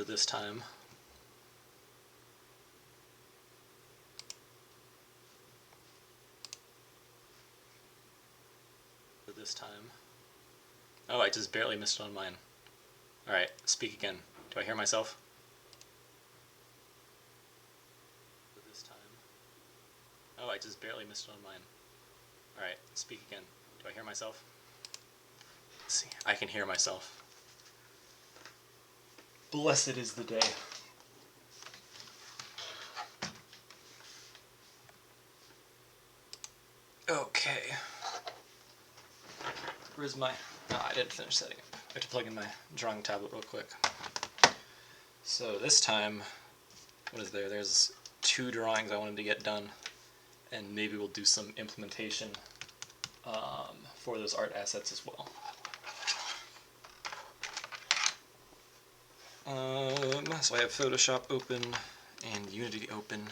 this time. Oh, I just barely missed on mine. Alright, speak again. Do I hear myself? This time. Oh, I just barely missed on mine. Alright, speak again. Do I hear myself? Let's see, I can hear myself. Blessed is the day. Okay. Where's my... No, I didn't finish setting up. I have to plug in my drawing tablet real quick. So this time, what is there? There's 2 drawings I wanted to get done, and maybe we'll do some implementation for those art assets as well. So I have Photoshop open and Unity open.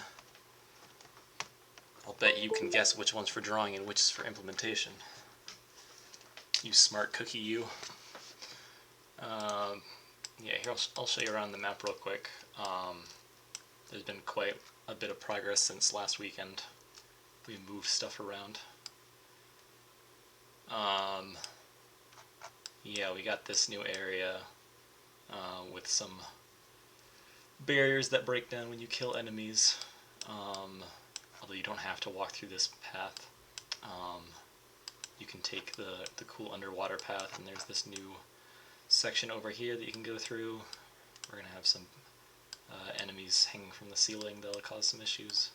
I'll bet you can guess which one's for drawing and which is for implementation. You smart cookie, you. Yeah, here I'll show you around the map real quick. There's been quite a bit of progress since last weekend. We moved stuff around. Yeah, we got this new area with some barriers that break down when you kill enemies. Although you don't have to walk through this path. You can take the cool underwater path, and there's this new section over here that you can go through. We're going to have some enemies hanging from the ceiling that'll cause some issues.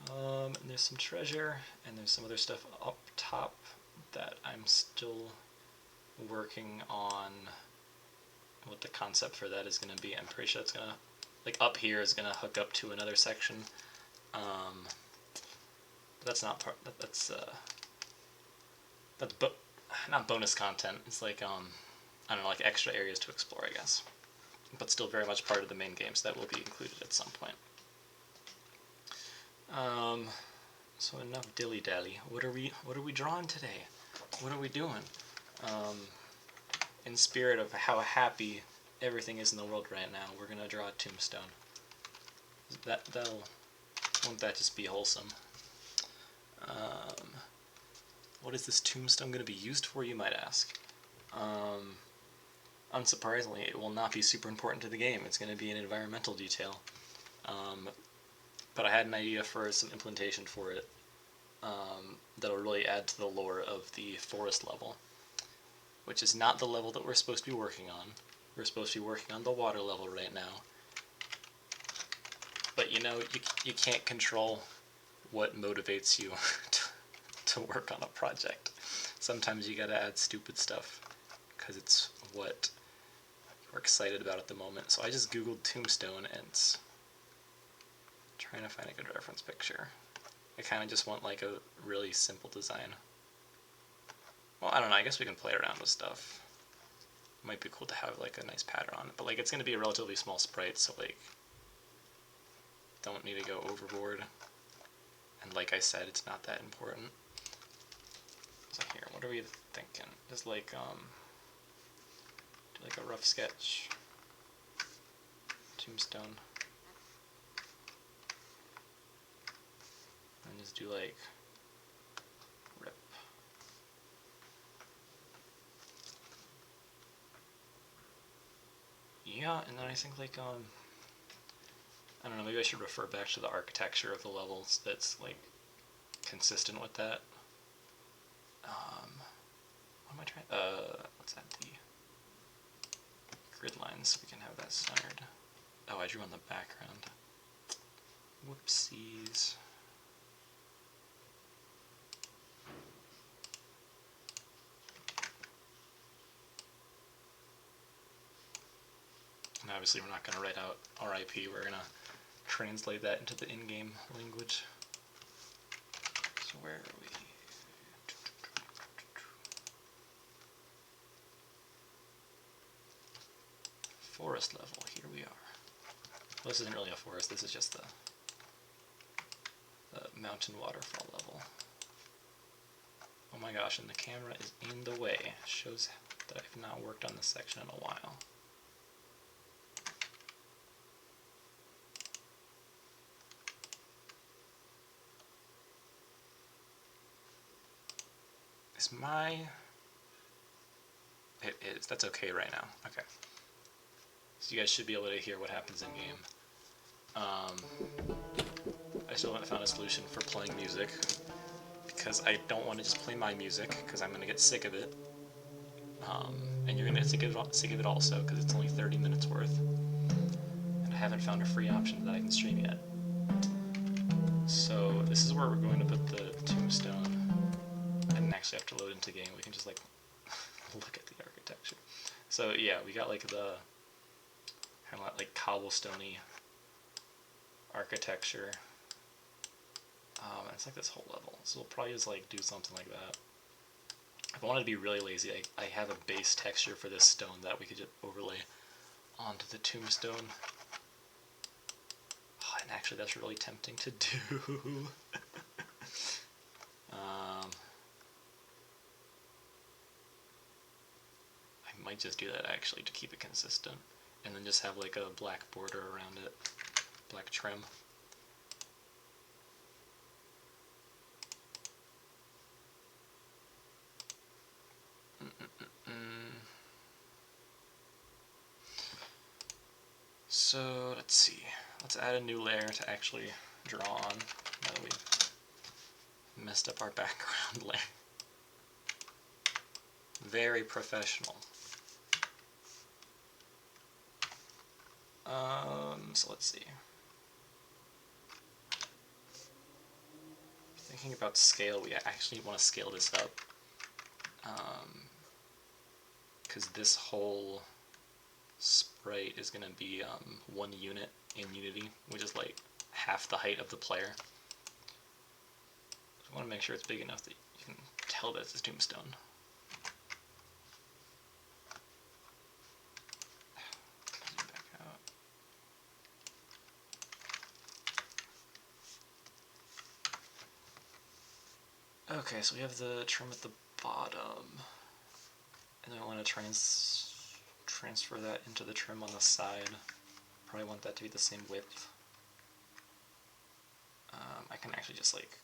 And there's some treasure, and there's some other stuff up top that I'm still working on what the concept for that is going to be. I'm pretty sure it's going to, like up here is going to hook up to another section. But that's not part, that's not bonus content. It's like, I don't know, like extra areas to explore, I guess. But still very much part of the main game, so that will be included at some point. So enough dilly-dally. What are we drawing today? What are we doing? In spirit of how happy everything is in the world right now, we're gonna draw a tombstone. Won't that just be wholesome? What is this tombstone going to be used for, you might ask? Unsurprisingly, it will not be super important to the game. It's going to be an environmental detail. But I had an idea for some implementation for it that'll really add to the lore of the forest level, which is not the level that we're supposed to be working on. We're supposed to be working on the water level right now. But you know, you can't control what motivates you to work on a project. Sometimes you gotta add stupid stuff because it's what we're excited about at the moment. So I just googled tombstone and it's trying to find a good reference picture. I kind of just want like a really simple design. Well, I don't know, I guess we can play around with stuff. It might be cool to have like a nice pattern on it, but like it's gonna be a relatively small sprite, so like don't need to go overboard. And like I said, it's not that important. So here, what are we thinking? Just like do like a rough sketch. Tombstone. And just do like rip. Yeah, and then I think like I don't know, maybe I should refer back to the architecture of the levels that's like consistent with that. What am I trying? Let's add the grid lines so we can have that centered. Oh, I drew on the background. Whoopsies. And obviously we're not going to write out RIP, we're going to translate that into the in-game language. So where are we? Forest level, here we are. Well, this isn't really a forest, this is just the mountain waterfall level. Oh my gosh, and the camera is in the way. It shows that I've not worked on this section in a while. Is my... It is. That's okay right now. Okay. So you guys should be able to hear what happens in game. I still haven't found a solution for playing music, because I don't want to just play my music, because I'm going to get sick of it. And you're going to get sick of it also, because it's only 30 minutes worth. And I haven't found a free option that I can stream yet. So this is where we're going to put the tombstone. I didn't actually have to load into game, we can just like look at the architecture. So yeah, we got like the kind of like cobblestone-y architecture. It's like this whole level, so we'll probably just like do something like that. If I wanted to be really lazy, I have a base texture for this stone that we could just overlay onto the tombstone. Oh, and actually that's really tempting to do. I might just do that actually to keep it consistent, and then just have like a black border around it, black trim. So let's see, let's add a new layer to actually draw on now that we've messed up our background layer. Very professional. So let's see. Thinking about scale, we actually want to scale this up. Because this whole sprite is going to be 1 unit in Unity, which is like half the height of the player. So I want to make sure it's big enough that you can tell that it's a tombstone. Okay, so we have the trim at the bottom, and then I want to transfer that into the trim on the side. Probably want that to be the same width. I can actually just like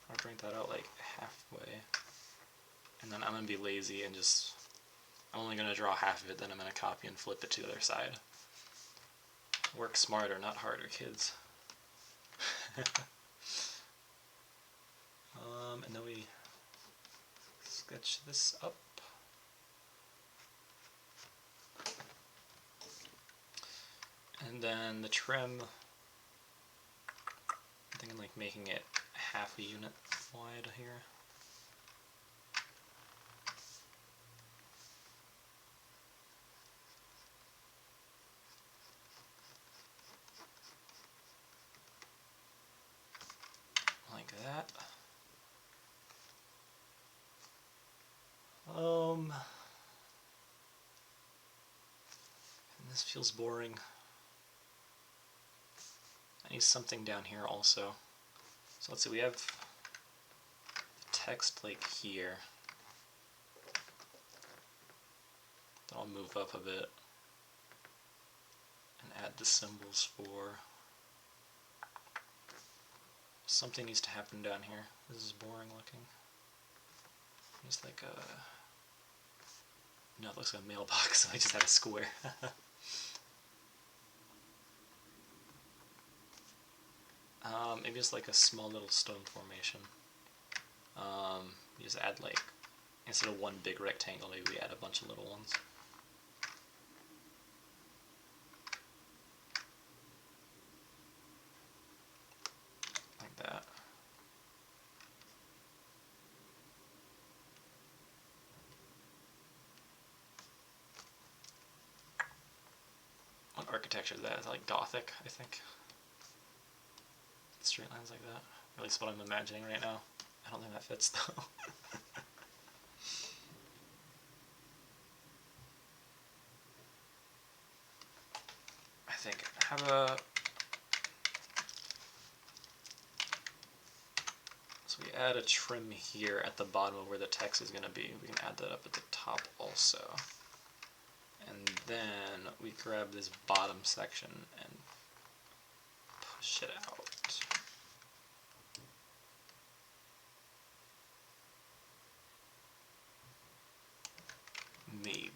I'll bring that out like halfway, and then I'm gonna be lazy and just I'm only gonna draw half of it, then I'm gonna copy and flip it to the other side. Work smarter, not harder, kids. And then we sketch this up. And then the trim, I'm thinking like making it half a unit wide here. Like that. And this feels boring. I need something down here also. So let's see, we have the text like here. Then I'll move up a bit and add the symbols for... Something needs to happen down here. This is boring looking. Just like a... No, it looks like a mailbox, so I just had a square. Maybe just like a small little stone formation. You just add like, instead of one big rectangle, maybe we add a bunch of little ones. Like that. What architecture is that? It's like Gothic, I think. Straight lines like that. Or at least what I'm imagining right now. I don't think that fits though. I think have a... So we add a trim here at the bottom of where the text is going to be. We can add that up at the top also. And then we grab this bottom section and push it out. maybe.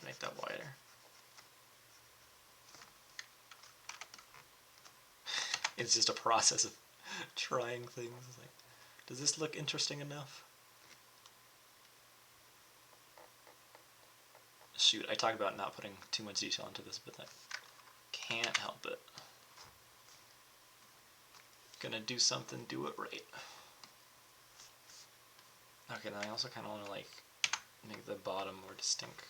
Make that wider. It's just a process of trying things. Like, does this look interesting enough? Shoot, I talked about not putting too much detail into this, but I can't help it. Gonna do something, do it right. Okay, then I also kind of want to like make the bottom more distinct.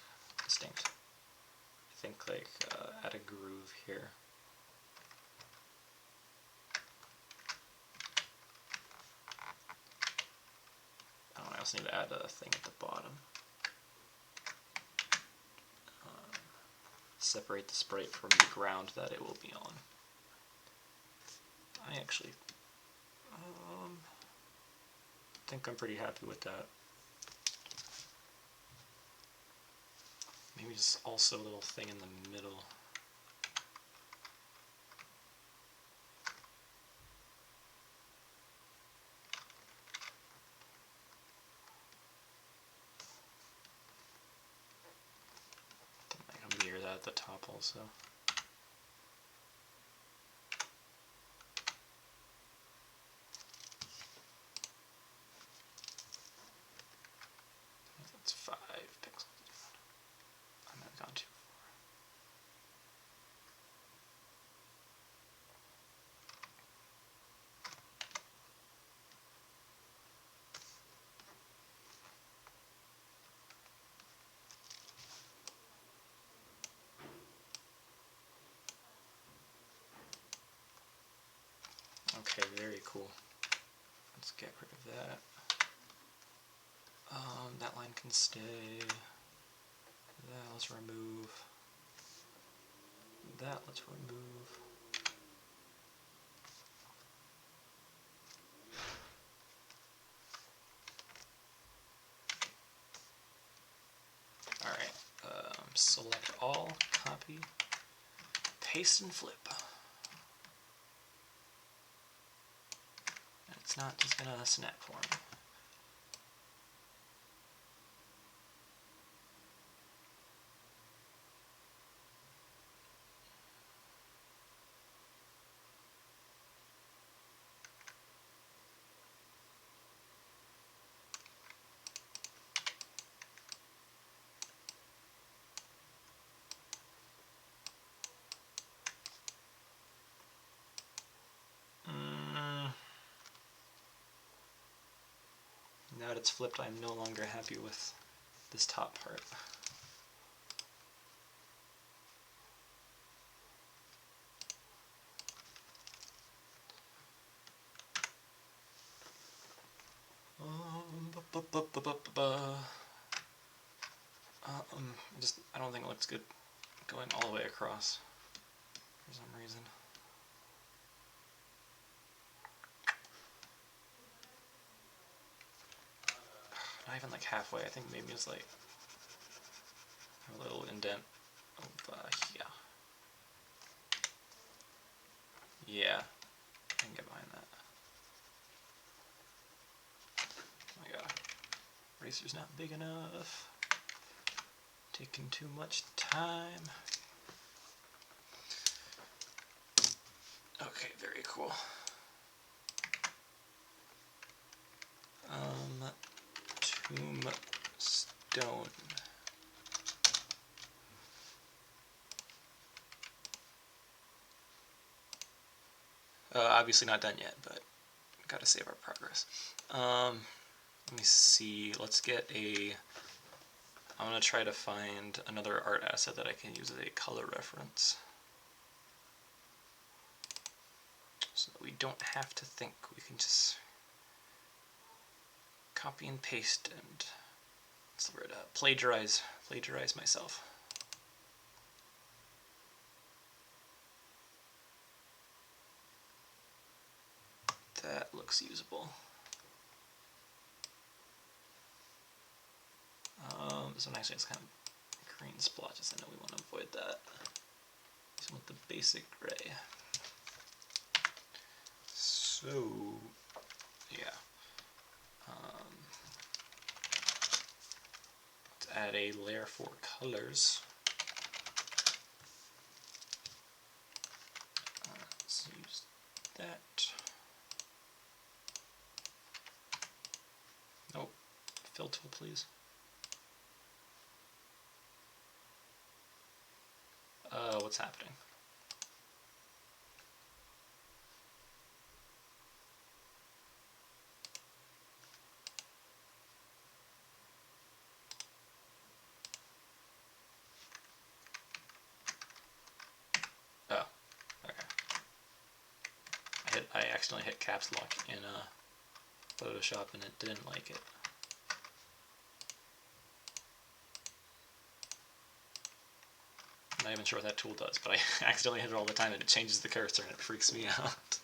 I think like add a groove here. Oh, I also need to add a thing at the bottom. Separate the sprite from the ground that it will be on. I actually think I'm pretty happy with that. Maybe just also a little thing in the middle. I can mirror that at the top also. That's 5 pixels. I might have gone too far. Okay, very cool. Let's get rid of that. That line can stay. That let's remove. That let's remove. Alright, select all, copy, paste and flip. And it's not just gonna snap for me. Now that it's flipped, I'm no longer happy with this top part. I don't think it looks good going all the way across for some reason. Not even like halfway. I think maybe it's like a little indent of here. Yeah, I can get behind that. Oh my god, eraser's not big enough. Taking too much time. Okay, very cool. Tombstone. obviously not done yet, but gotta save our progress. Let me see. Let's get a. I'm gonna try to find another art asset that I can use as a color reference, so that we don't have to think. We can just copy and paste and what's the word? Plagiarize myself. That looks usable. So actually it's kind of green splotches. I know we want to avoid that. Just want the basic gray. So, yeah. Let's add a layer for colors. Let's use that. Nope. Fill tool, please. What's happening? Oh, okay. I accidentally hit caps lock in Photoshop and it didn't like it. I'm not even sure what that tool does, but I accidentally hit it all the time and it changes the cursor and it freaks me out.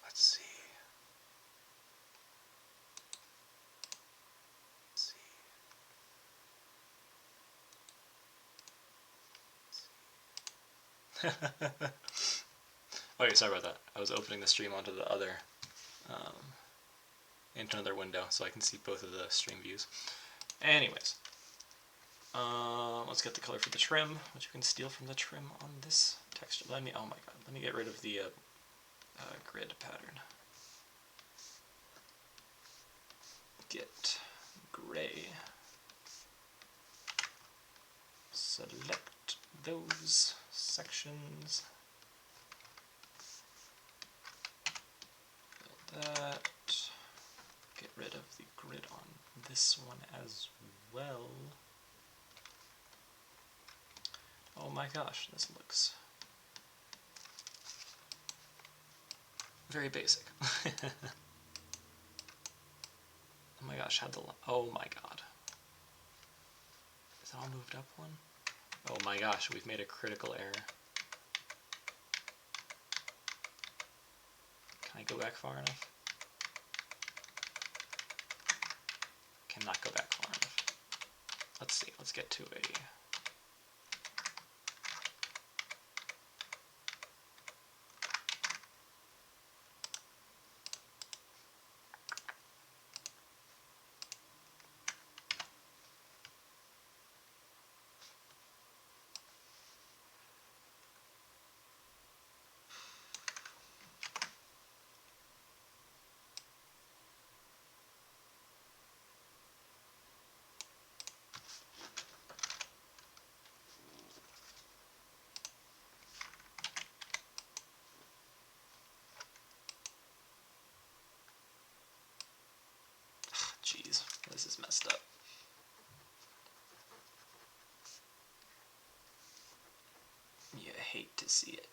Let's see. Okay, sorry about that. I was opening the stream onto the other, into another window so I can see both of the stream views. Anyways, let's get the color for the trim, which you can steal from the trim on this texture. Oh my god, let me get rid of the grid pattern. Get gray. Select those sections. Build that. Get rid of the grid on this one as well. Oh my gosh, this looks very basic. Oh my gosh, oh my god. Is it all moved up one? Oh my gosh, we've made a critical error. Can I go back far enough? Cannot go back far enough. Let's see, let's get to a... Jeez, this is messed up. You hate to see it.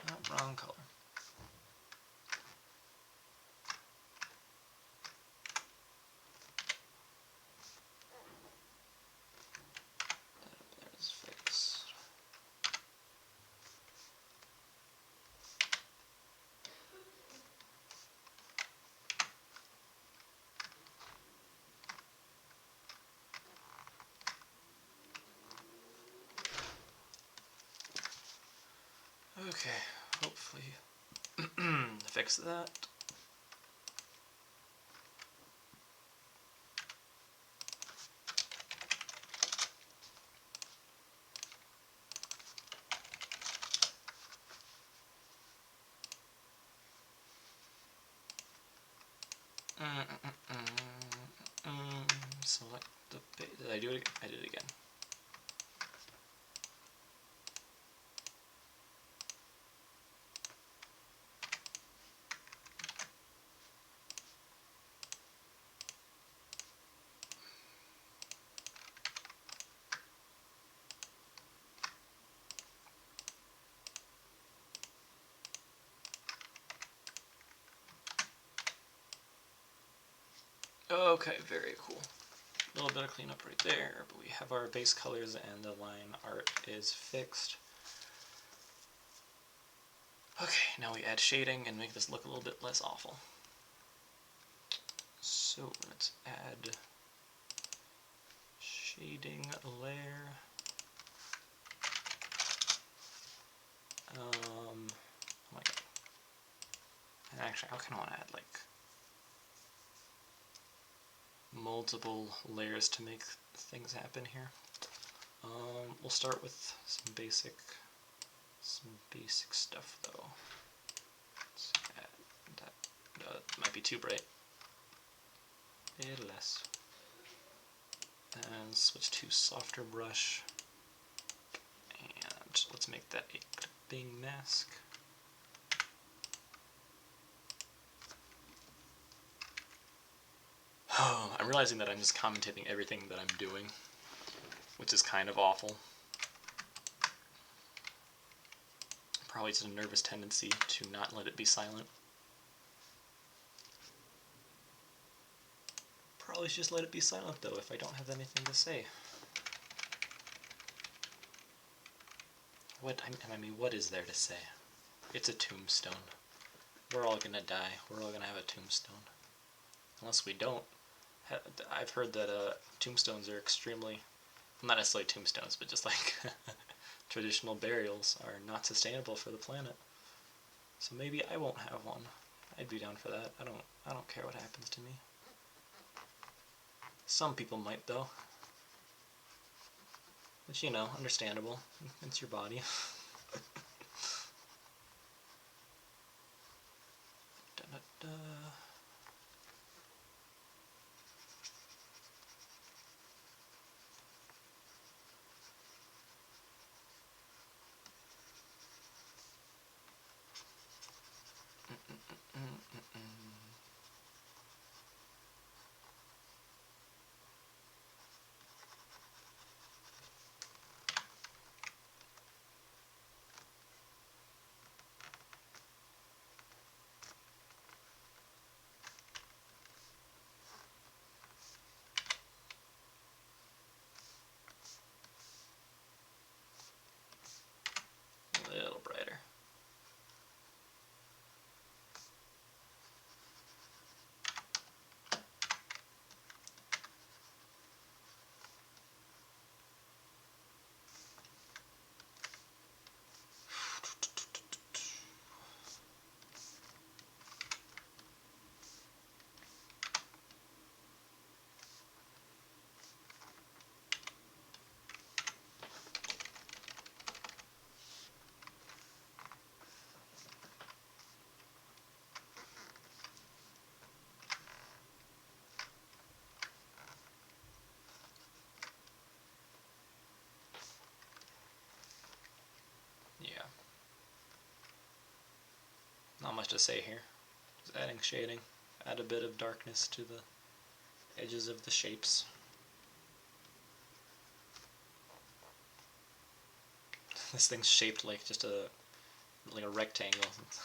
Oh, wrong color. That up there is fixed. Okay, hopefully fix that. Select the Did I do it? I did it again. Okay, very cool. A little bit of cleanup right there, but we have our base colors and the line art is fixed. Okay, now we add shading and make this look a little bit less awful. So let's add shading layer. Oh my god. And actually, I kind of want to add like multiple layers to make things happen here. We'll start with some basic stuff though. Let's add that. That might be too bright. A little less. And switch to softer brush. And let's make that a clipping mask. Oh, I'm realizing that I'm just commentating everything that I'm doing, which is kind of awful. Probably just a nervous tendency to not let it be silent. Probably should just let it be silent though if I don't have anything to say. I mean, what is there to say? It's a tombstone. We're all gonna die. We're all gonna have a tombstone. Unless we don't. I've heard that tombstones are extremely, not necessarily tombstones, but just like traditional burials are not sustainable for the planet. So maybe I won't have one. I'd be down for that. I don't care what happens to me. Some people might though. Which, you know, understandable. It's your body. Da, da, da. A little brighter. Yeah. Not much to say here. Just adding shading. Add a bit of darkness to the edges of the shapes. This thing's shaped like just a rectangle. It's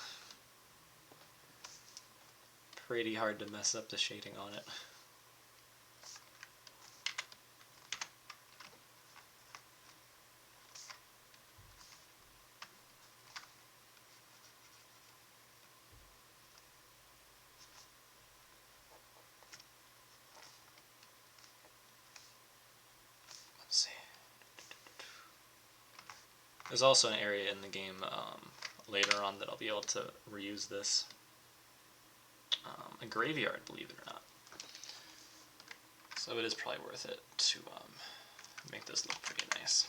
pretty hard to mess up the shading on it. Let's see. There's also an area in the game later on that I'll be able to reuse this. A graveyard, believe it or not. So it is probably worth it to make this look pretty nice.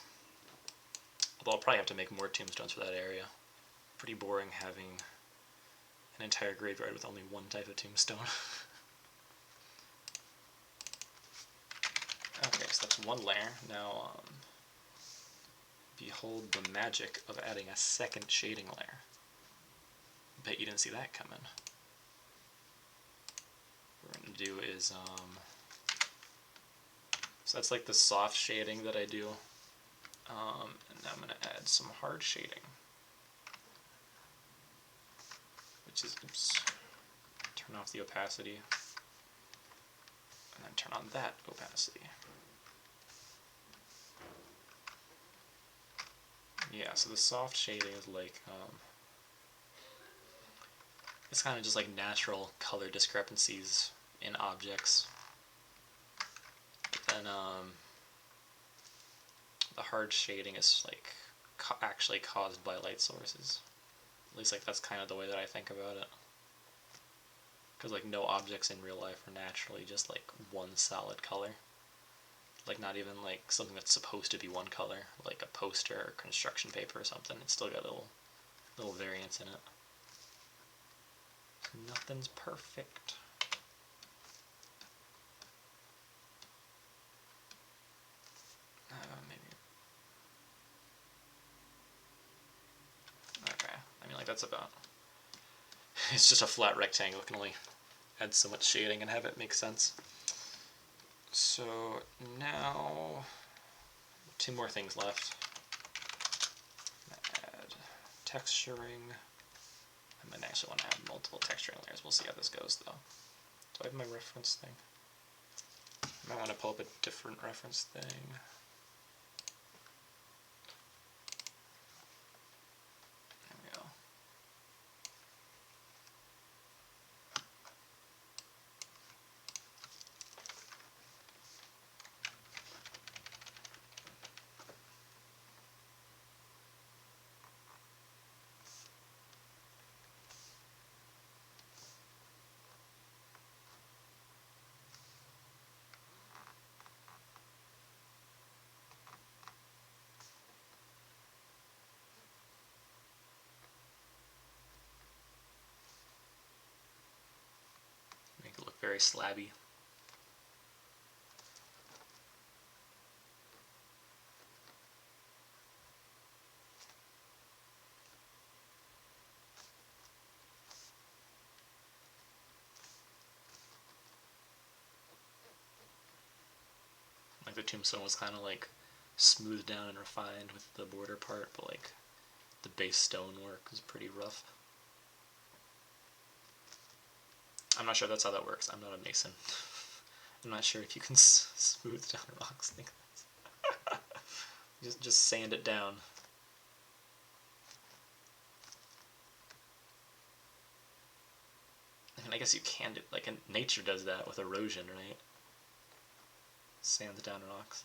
Although I'll probably have to make more tombstones for that area. Pretty boring having an entire graveyard with only one type of tombstone. Okay, so that's one layer. Now, behold the magic of adding a second shading layer. Bet you didn't see that coming. What we're going to do is, so that's like the soft shading that I do. And now I'm going to add some hard shading. Which is, oops, turn off the opacity. And then turn on that opacity. Yeah, so the soft shading is like, it's kind of just like natural color discrepancies in objects. But then the hard shading is like actually caused by light sources. At least like that's kind of the way that I think about it. Because like no objects in real life are naturally just like one solid color. Like not even like something that's supposed to be one color, like a poster or construction paper or something. It's still got little variance in it. Nothing's perfect. Maybe. Okay. I mean, like that's about. It's just a flat rectangle. It can only add so much shading and have it make sense. So now, two more things left. Add texturing. I might actually want to add multiple texturing layers. We'll see how this goes though. Do I have my reference thing? I might want to pull up a different reference thing. There we go. Make it look very slabby. Like the tombstone was kind of like smoothed down and refined with the border part, but like the base stonework is pretty rough. I'm not sure that's how that works. I'm not a mason. I'm not sure if you can smooth down rocks like this. just sand it down. I mean, I guess you can do, like, nature does that with erosion, right? Sands down rocks.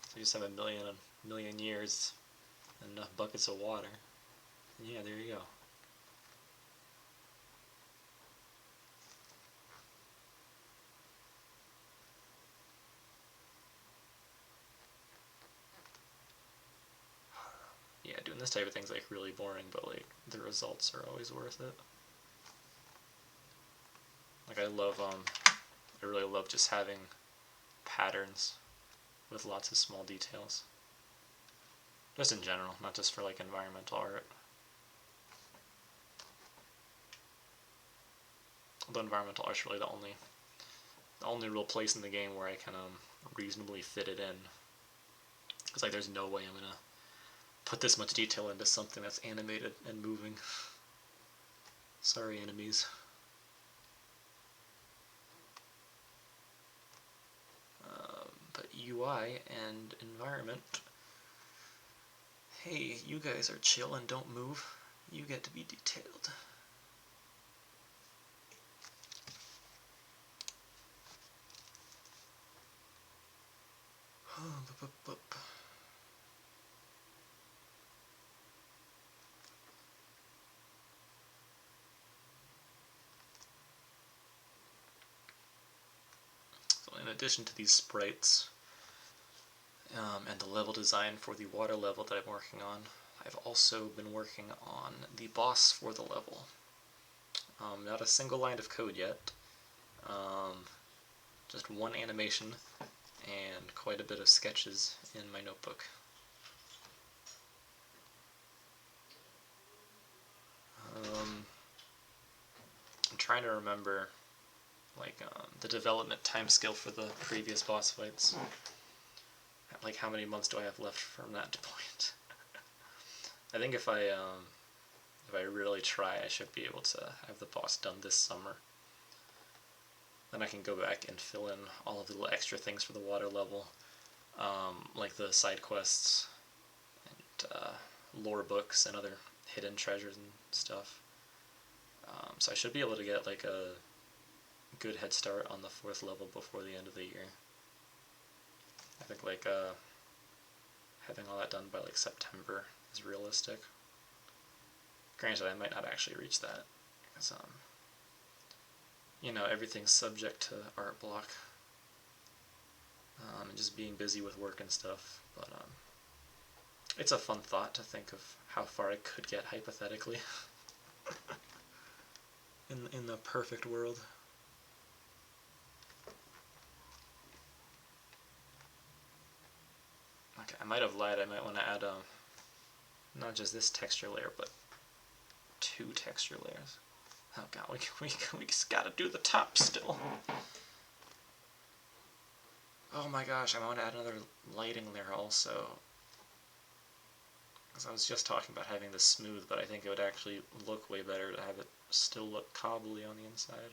So you just have a million years and enough buckets of water. And yeah, there you go. Yeah, doing this type of thing's like really boring, but like the results are always worth it. Like I really love just having patterns with lots of small details. Just in general, not just for like environmental art. Although environmental art's really the only real place in the game where I can reasonably fit it in. Because like there's no way I'm gonna put this much detail into something that's animated and moving. Sorry, enemies. But UI and environment. Hey, you guys are chill and don't move. You get to be detailed. So in addition to these sprites and the level design for the water level that I'm working on, I've also been working on the boss for the level. Not a single line of code yet. Just one animation and quite a bit of sketches in my notebook. I'm trying to remember the development timescale for the previous boss fights. Like, how many months do I have left from that point? I think if I really try, I should be able to have the boss done this summer. Then I can go back and fill in all of the little extra things for the water level, like the side quests and lore books and other hidden treasures and stuff. So I should be able to get like a good head start on the 4th level before the end of the year. I think like having all that done by like September is realistic. Granted, I might not actually reach that because everything's subject to art block and just being busy with work and stuff. But it's a fun thought to think of how far I could get hypothetically in the perfect world. Okay, I might have lied. I might want to add not just this texture layer, but 2 texture layers. Oh god, we just gotta do the top still. Oh my gosh, I want to add another lighting layer also. Because I was just talking about having this smooth, but I think it would actually look way better to have it still look cobbly on the inside.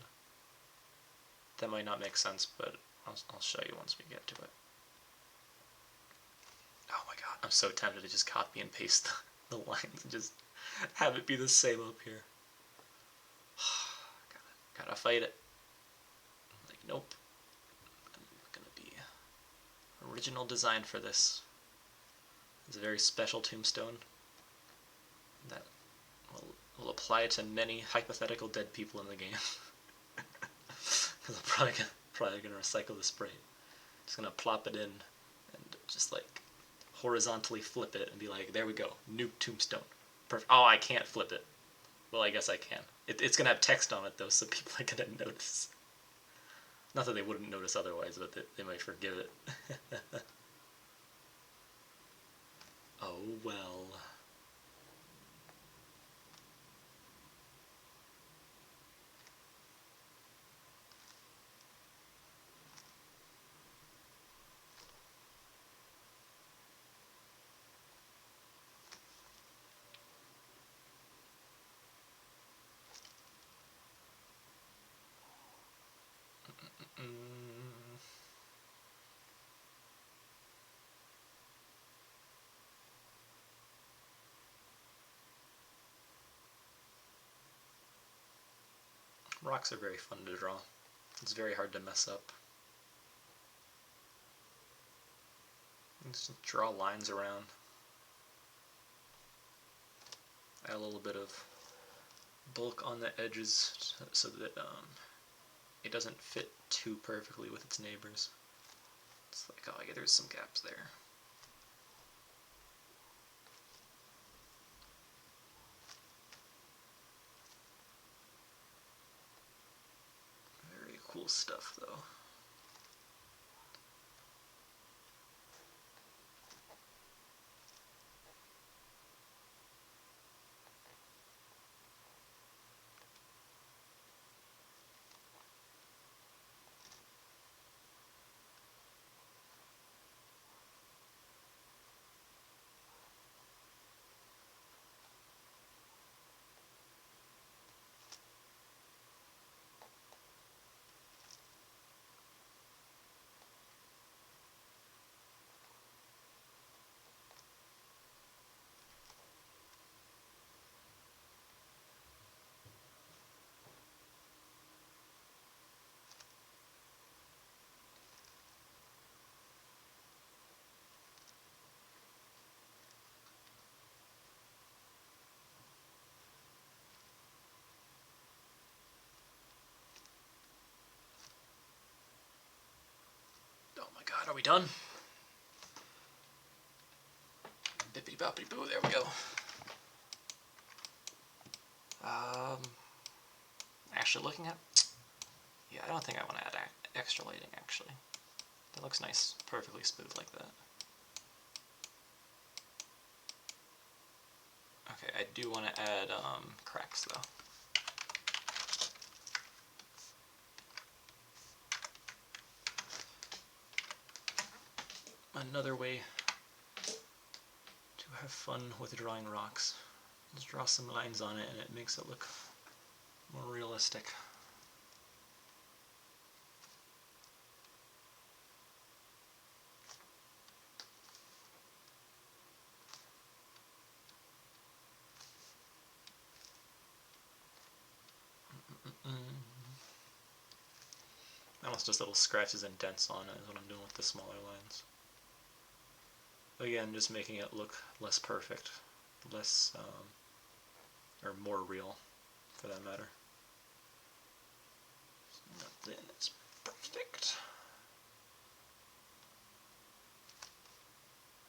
That might not make sense, but I'll show you once we get to it. Oh my god, I'm so tempted to just copy and paste the lines and just have it be the same up here. Gotta fight it. Like, nope. I'm gonna be original design for this. It's a very special tombstone that will apply to many hypothetical dead people in the game. Because I'm probably gonna recycle the spray. Just gonna plop it in and just like horizontally flip it and be like, there we go, new tombstone. Perfect. Oh, I can't flip it. Well, I guess I can. It's gonna have text on it though, so people are gonna notice. Not that they wouldn't notice otherwise, but they might forgive it. Oh well. Rocks are very fun to draw. It's very hard to mess up. Just draw lines around. Add a little bit of bulk on the edges so that it doesn't fit too perfectly with its neighbors. It's like, oh yeah, there's some gaps there. Very cool stuff though. Oh my god, are we done? Bippity boppity boo, there we go. Actually looking at... Yeah, I don't think I want to add extra lighting, actually. That looks nice, perfectly smooth like that. Okay, I do want to add cracks though. Another way to have fun with drawing rocks. Just draw some lines on it and it makes it look more realistic. Almost just little scratches and dents on it is what I'm doing with the smaller lines. Again, just making it look less perfect, less, or more real, for that matter. Nothing is perfect.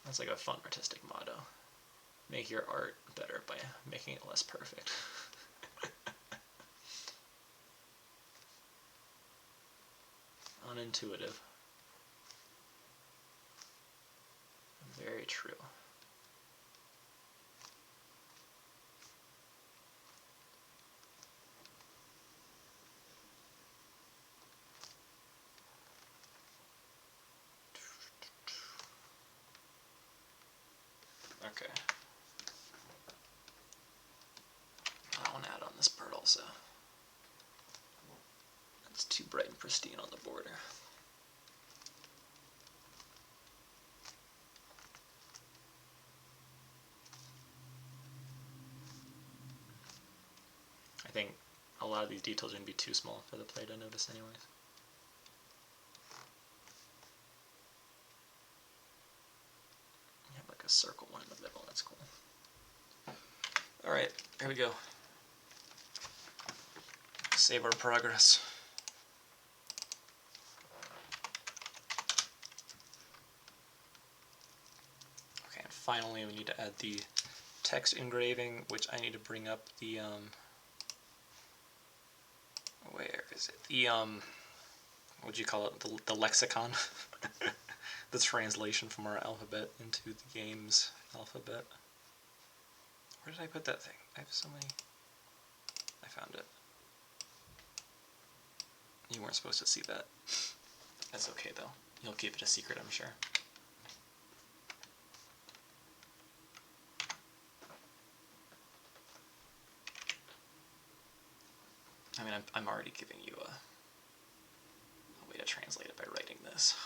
That's like a fun artistic motto. Make your art better by making it less perfect. Unintuitive. Very true. Okay. I want to add on this part also. It's too bright and pristine on the border. I think a lot of these details are going to be too small for the play to notice anyways. You have like a circle one in the middle, that's cool. Alright, here we go. Save our progress. Okay, and finally we need to add the text engraving, which I need to bring up the, where is it? The, what do you call it? The lexicon? The translation from our alphabet into the game's alphabet. Where did I put that thing? I have so many. I found it. You weren't supposed to see that. That's okay though. You'll keep it a secret, I'm sure. I mean, I'm already giving you a way to translate it by writing this.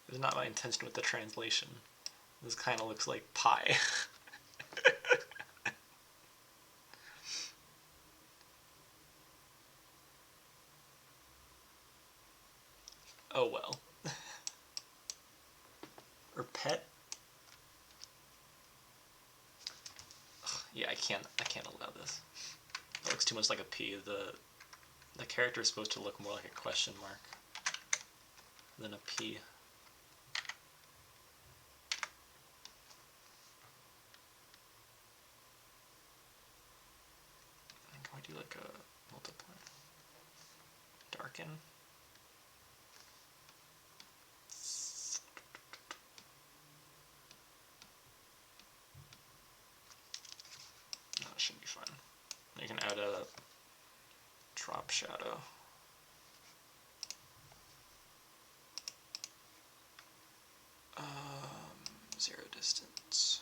It was not my intention with the translation. This kind of looks like pie. Oh well. Or pet? Ugh, yeah, I can't allow this. It looks too much like a P. The character is supposed to look more like a question mark than a P. Can we do like a multiply? Darken? Oh, that should be fun. You can add a drop shadow. Zero distance.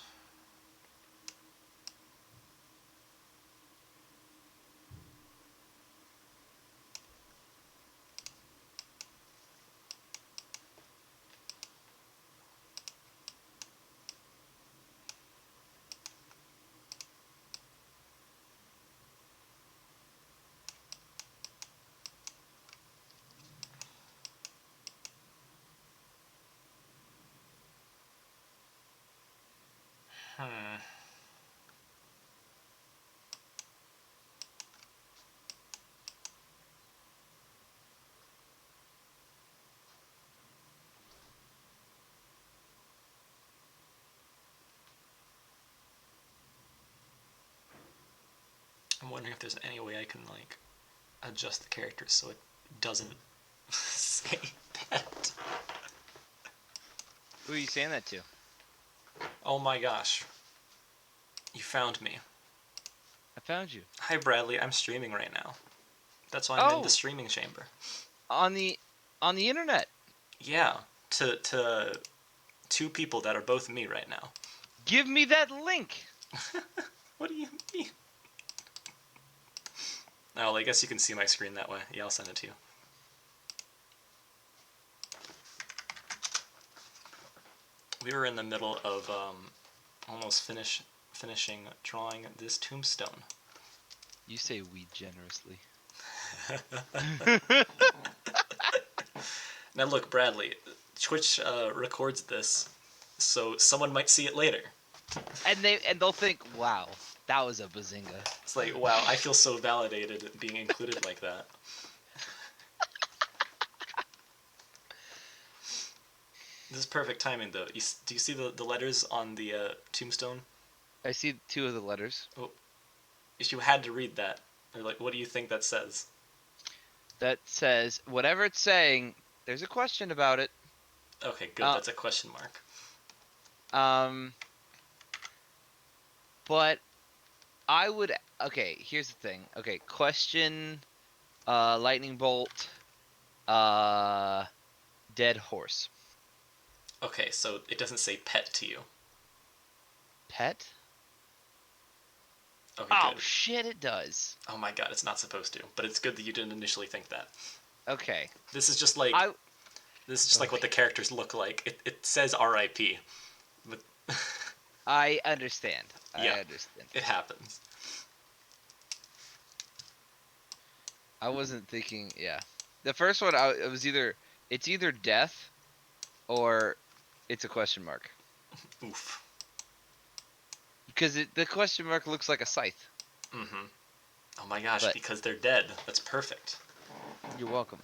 Hmm. I'm wondering if there's any way I can like adjust the characters so it doesn't say that. Who are you saying that to? Oh my gosh. You found me. I found you. Hi Bradley, I'm streaming right now. That's why I'm in the Oh, streaming chamber. on the internet. Yeah, to two people that are both me right now. Give me that link. What do you mean? Oh, well, I guess you can see my screen that way. Yeah, I'll send it to you. We were in the middle of almost finishing drawing this tombstone. You say we generously. Now look, Bradley, Twitch records this, so someone might see it later. And they'll think, wow, that was a bazinga. It's like, wow, I feel so validated being included like that. This is perfect timing, though. Do you see the letters on the tombstone? I see 2 of the letters. Oh, if you had to read that, or like, what do you think that says? That says whatever it's saying. There's a question about it. Okay, good. That's a question mark. Um, but I would. Okay, here's the thing. Okay, question. Lightning bolt. Dead horse. Okay, so it doesn't say pet to you. Pet. Okay, Oh good. shit! It does. Oh my god, it's not supposed to. But it's good that you didn't initially think that. Okay. This is just like Okay. what the characters look like. It says R.I.P. But I understand. yeah, I understand. it happens. I wasn't thinking. Yeah, the first one, it was it's either death or it's a question mark Oof. because the question mark looks like a scythe. Mm-hmm. Oh my gosh, But because they're dead. That's perfect. you're welcome.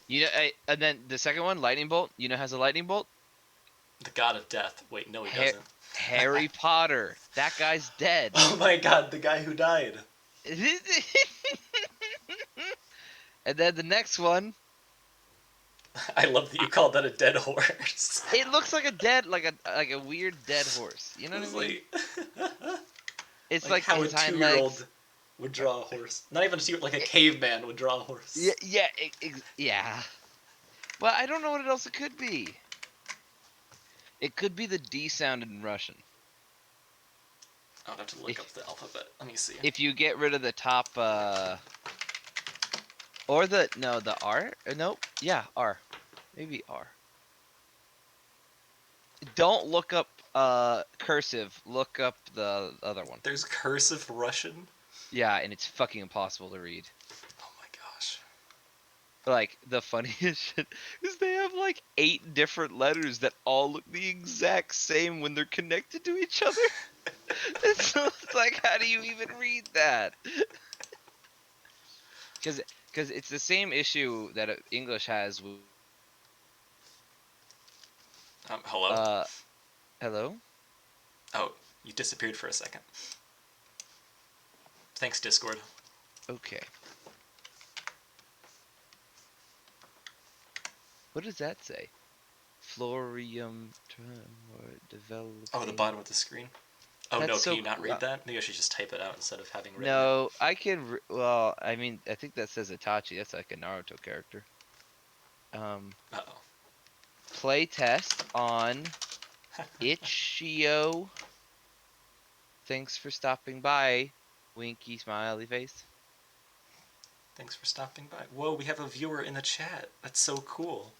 You know, and then the second one, lightning bolt. You know, has a lightning bolt. The god of death. Wait, no, he doesn't. Harry Potter. That guy's dead. Oh my god, the guy who died. And then the next one, I love that you called that a dead horse. it looks like like a weird dead horse. You know what I It's mean? like, It's like like how a his hind legs. 2-year-old would draw a horse. Not even a 2, like a caveman would draw a horse. Yeah. Well, I don't know what else it could be. It could be the D sound in Russian. I'll have to look up the alphabet. Let me see. If you get rid of the top, or the R? Nope. Yeah, R. Maybe R. Don't look up cursive. Look up the other one. There's cursive Russian? Yeah, and it's fucking impossible to read. Oh my gosh. Like, the funniest shit is they have like 8 different letters that all look the exact same when they're connected to each other. And so it's like, how do you even read that? Because it's the same issue that English has with. Hello? Hello? Oh, you disappeared for a second. Thanks, Discord. Okay. What does that say? Florium developing. Oh, the bottom of the screen? Oh That's no, so can you not cool. read that? Maybe I should just type it out instead of having written No, I can. Well, I mean, I think that says Itachi. That's like a Naruto character. it. Uh-oh. Play test on Itch.io. Thanks for stopping by. Winky smiley face. Thanks for stopping by. Whoa, we have a viewer in the chat. That's so cool.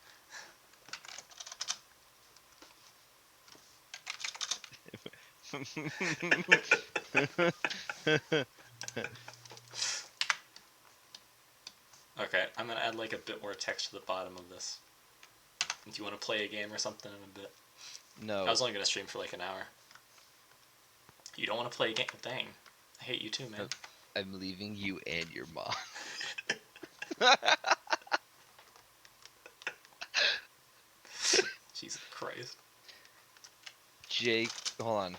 Okay, I'm gonna add like a bit more text to the bottom of this. If you want to play a game or something in a bit. I No, was only gonna stream for like an hour. You don't want to play a game? Dang. I hate you too, man. I'm leaving you and your mom. Jesus Christ. Jake, hold on.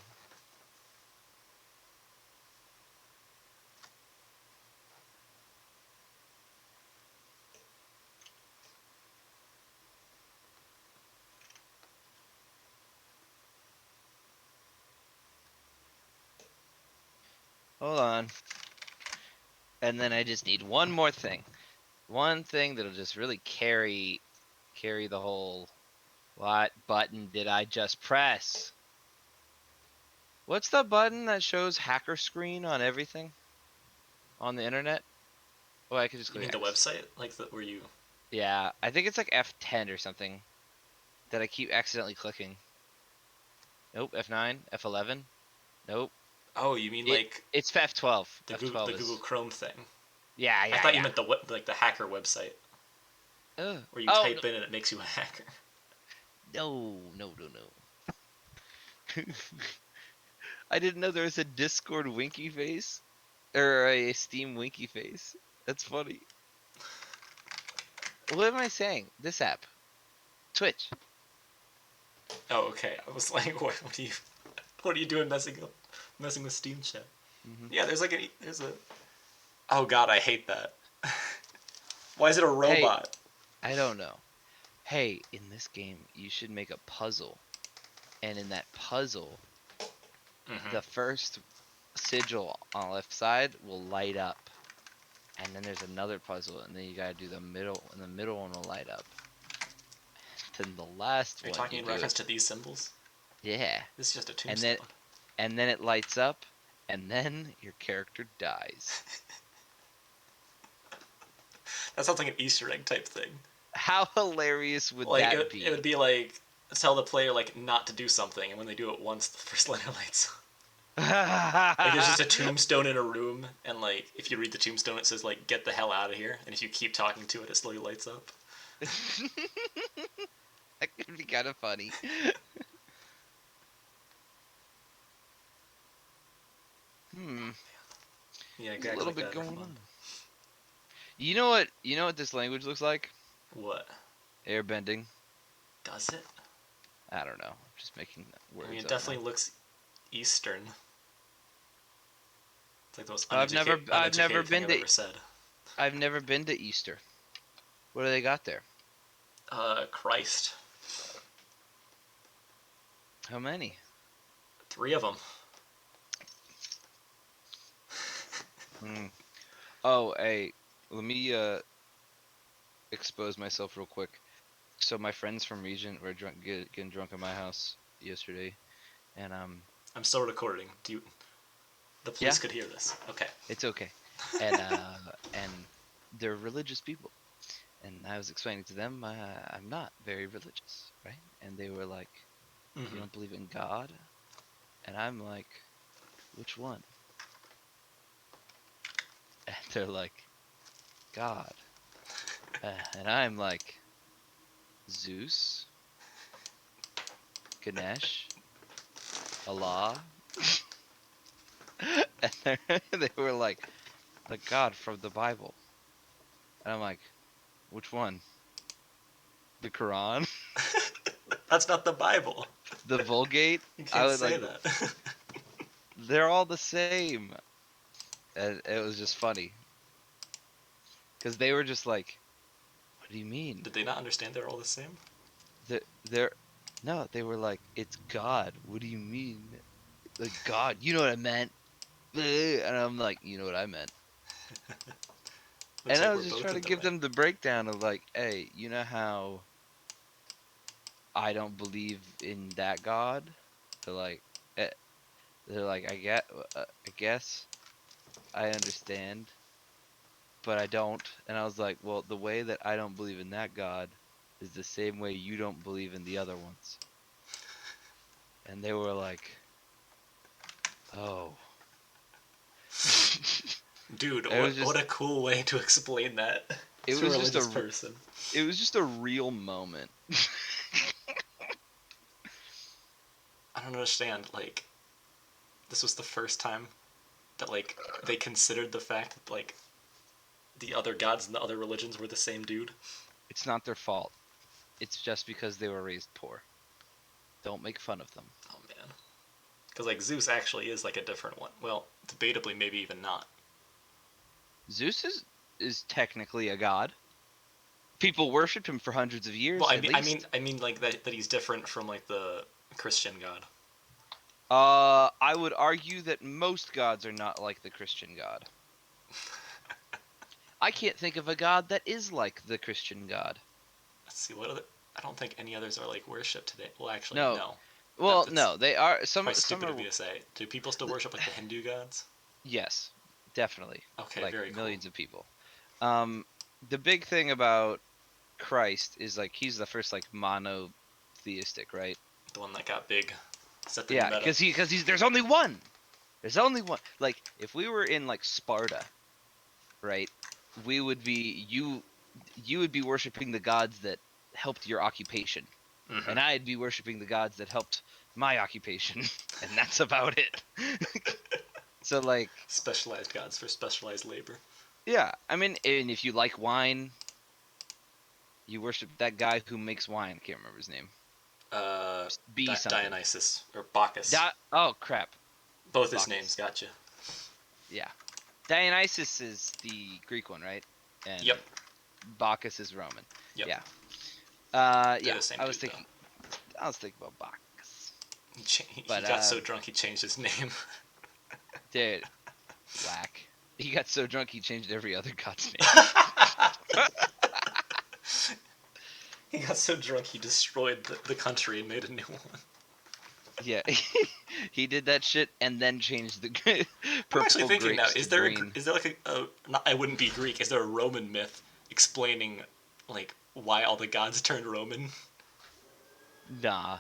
Hold on. And then I just need one more thing. One thing that'll just really carry the whole. What button did I just press? What's the button that shows hacker screen on everything on the internet? Oh, I could just You click mean the X. website? Like the where you? Yeah, I think it's like F10 or something that I keep accidentally clicking. Nope, F9, F11. Nope. Oh, you mean like It's F12. the F12 Google is. Chrome thing? Yeah, I yeah, thought you yeah. meant the hacker website Ugh. where you Oh type in and it makes you a hacker. no, no, no, no. I didn't know there was a Discord winky face or a Steam winky face. That's funny. What am I saying? This app, Twitch. Oh, okay. I was like, what are you doing messing with Steam chat? Hmm. Yeah, there's a. Oh God, I hate that. Why is it a Hey, robot? I don't know. Hey, in this game, you should make a puzzle, and in that puzzle, Mm-hmm. the first sigil on the left side will light up, and then there's another puzzle, and then you gotta do the middle, and the middle one will light up. Then the last Are you one, talking you in do reference it. to these symbols? Yeah, This is just a and then tombstone. it lights up, and then your character dies. That sounds like an Easter egg type thing. How hilarious would Like that it would be? be like tell the player like not to do something, and when they do it once, the first letter lights up. Like there's just a tombstone in a room, and like if you read the tombstone, it says like "Get the hell out of here," and if you keep talking to it, it slowly lights up. That could be kind of funny. Hmm, Yeah, there's a gags little like bit that are going fun. on. You know what? You know what this language looks like? What Airbending. does it? I don't know. I'm just making I mean, words it up now. definitely looks Eastern. It's like the most I've never uneducated thing been I've to ever said. I've never been to Easter. What do they got there? Christ. How many? 3 of them. Hmm. Oh, hey, let me expose myself real quick. So my friends from Regent were getting drunk at my house yesterday, and I'm still recording. The yeah, police could hear this. Okay. it's okay. And they're religious people, and I was explaining to them I'm not very religious, right? And they were like, "You Mm-hmm. don't believe in God?" And I'm like, "Which one?" And they're like, "God." And I'm like, "Zeus, Ganesh, Allah." And they were like, "The God from the Bible." And I'm like, "Which one? The Quran? That's not the Bible. The Vulgate?" You I can't was say like, that. "They're all the same." And it was just funny because they were just like, "What do you mean?" Did they not understand they're all the same? They're no, they were like, "It's God. What do you mean?" Like, God, you know what I meant? And I'm like, "You know what I meant?" Looks And I like was we're just both trying in to the give right. them the breakdown of like, "Hey, you know how I don't believe in that God. They're like, eh, they're like, I guess I understand, but I don't. And I was like, well, the way that I don't believe in that God is the same way you don't believe in the other ones. And they were like, oh. Dude, It was what just a cool way to explain that it to a was just religious a person. it was just a real moment. I don't understand. Like, this was the first time that like they considered the fact that like the other gods and the other religions were the same dude. It's not their fault. It's just because they were raised poor. Don't make fun of them. Oh man, because like Zeus actually is like a different one. Well, debatably, maybe even not. Zeus is technically a god. People worshipped him for hundreds of Well, years at least. I mean like that he's different from like the Christian god. I would argue that most gods are not like the Christian god. I can't think of a god that is like the Christian god. Let's see what other. I don't think any others are like worshipped today. Well, actually, No. no. Well, That's no, they are probably some stupid of are me to say. Do people still worship like the Hindu gods? yes, definitely. Okay, Like very cool. millions of people. Um the big thing about Christ is like he's the first like monotheistic, right? The one that got big, set the new Yeah, meta. because he's there's only one. There's only one. Like if we were in like Sparta, right? We would be you would be worshiping the gods that helped your occupation, Mm-hmm. and I'd be worshiping the gods that helped my occupation, and that's about it. So like, Specialized gods for specialized labor. yeah, I mean, and if you like wine, you worship that guy who makes wine. I can't remember his name. Uh, B something. Dionysus or Bacchus. Oh crap, Both his names. Bacchus. Gotcha. Yeah, Dionysus is the Greek one, right? Yep. And Bacchus is Roman. Yep. Yeah. They're Yeah. the same I was dude though. thinking. I was thinking about Bacchus, He but got so drunk he changed his name. dude, whack. He got so drunk he changed every other god's name. He got so drunk he destroyed the country and made a new one. Yeah, he did that shit and then changed the I'm actually purple thinking now: grapes to green. is there like not, I wouldn't be Greek? Is there a Roman myth explaining like why all the gods turned Roman? Nah.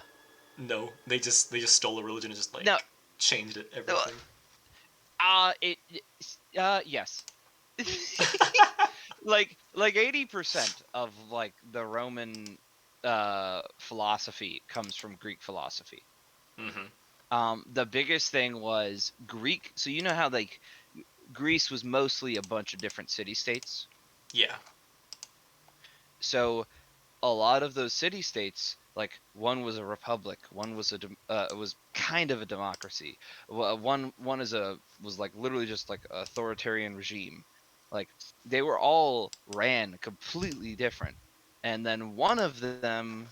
No, they just stole a religion and just No. like changed it Uh, everything. it. Yes. Like 80% of like the Roman philosophy comes from Greek philosophy. Mm-hmm. The biggest thing was Greek. So you know how like Greece was mostly a bunch of different city states. Yeah. So a lot of those city states, like one was a republic, one was was kind of a democracy. One is a was like literally just like authoritarian regime. Like they were all ran completely different, and then one of them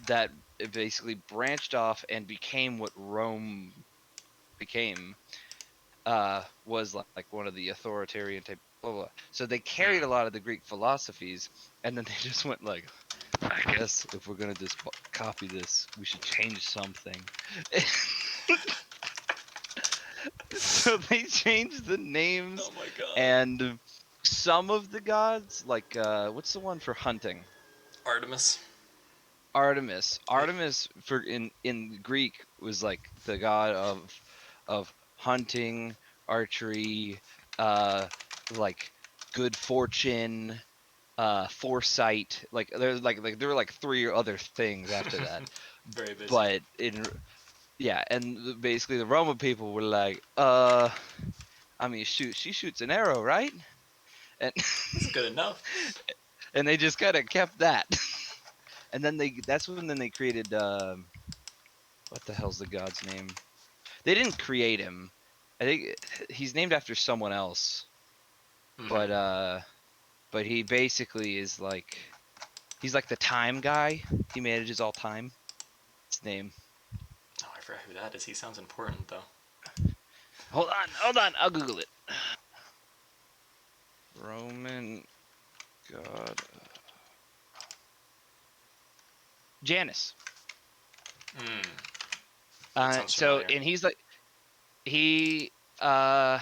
that basically branched off and became what Rome became was like one of the authoritarian type blah, blah. So they carried Mm. a lot of the Greek philosophies, and then they just went like, I guess if we're gonna just copy this, we should change something. So they changed the names Oh my god. and some of the gods, like what's the one for hunting? Artemis. Artemis. Artemis for in Greek was like the god of hunting, archery, uh like good fortune, foresight. Like there's like there were like three other things after that. Very busy. But in yeah, and basically the Roman people were like, I mean, shoot, she shoots an arrow, right? And That's good enough. and they just kind of kept that. And then that's when then they created what the hell's the god's name? They didn't create him. I think he's named after someone else. Mm-hmm. But he basically is like he's like the time guy. He manages all time. His name. Oh, I forgot who that is. He sounds important though. Hold on, I'll Google it. Roman god. Janus. Hmm. That sounds So familiar. and he's like he uh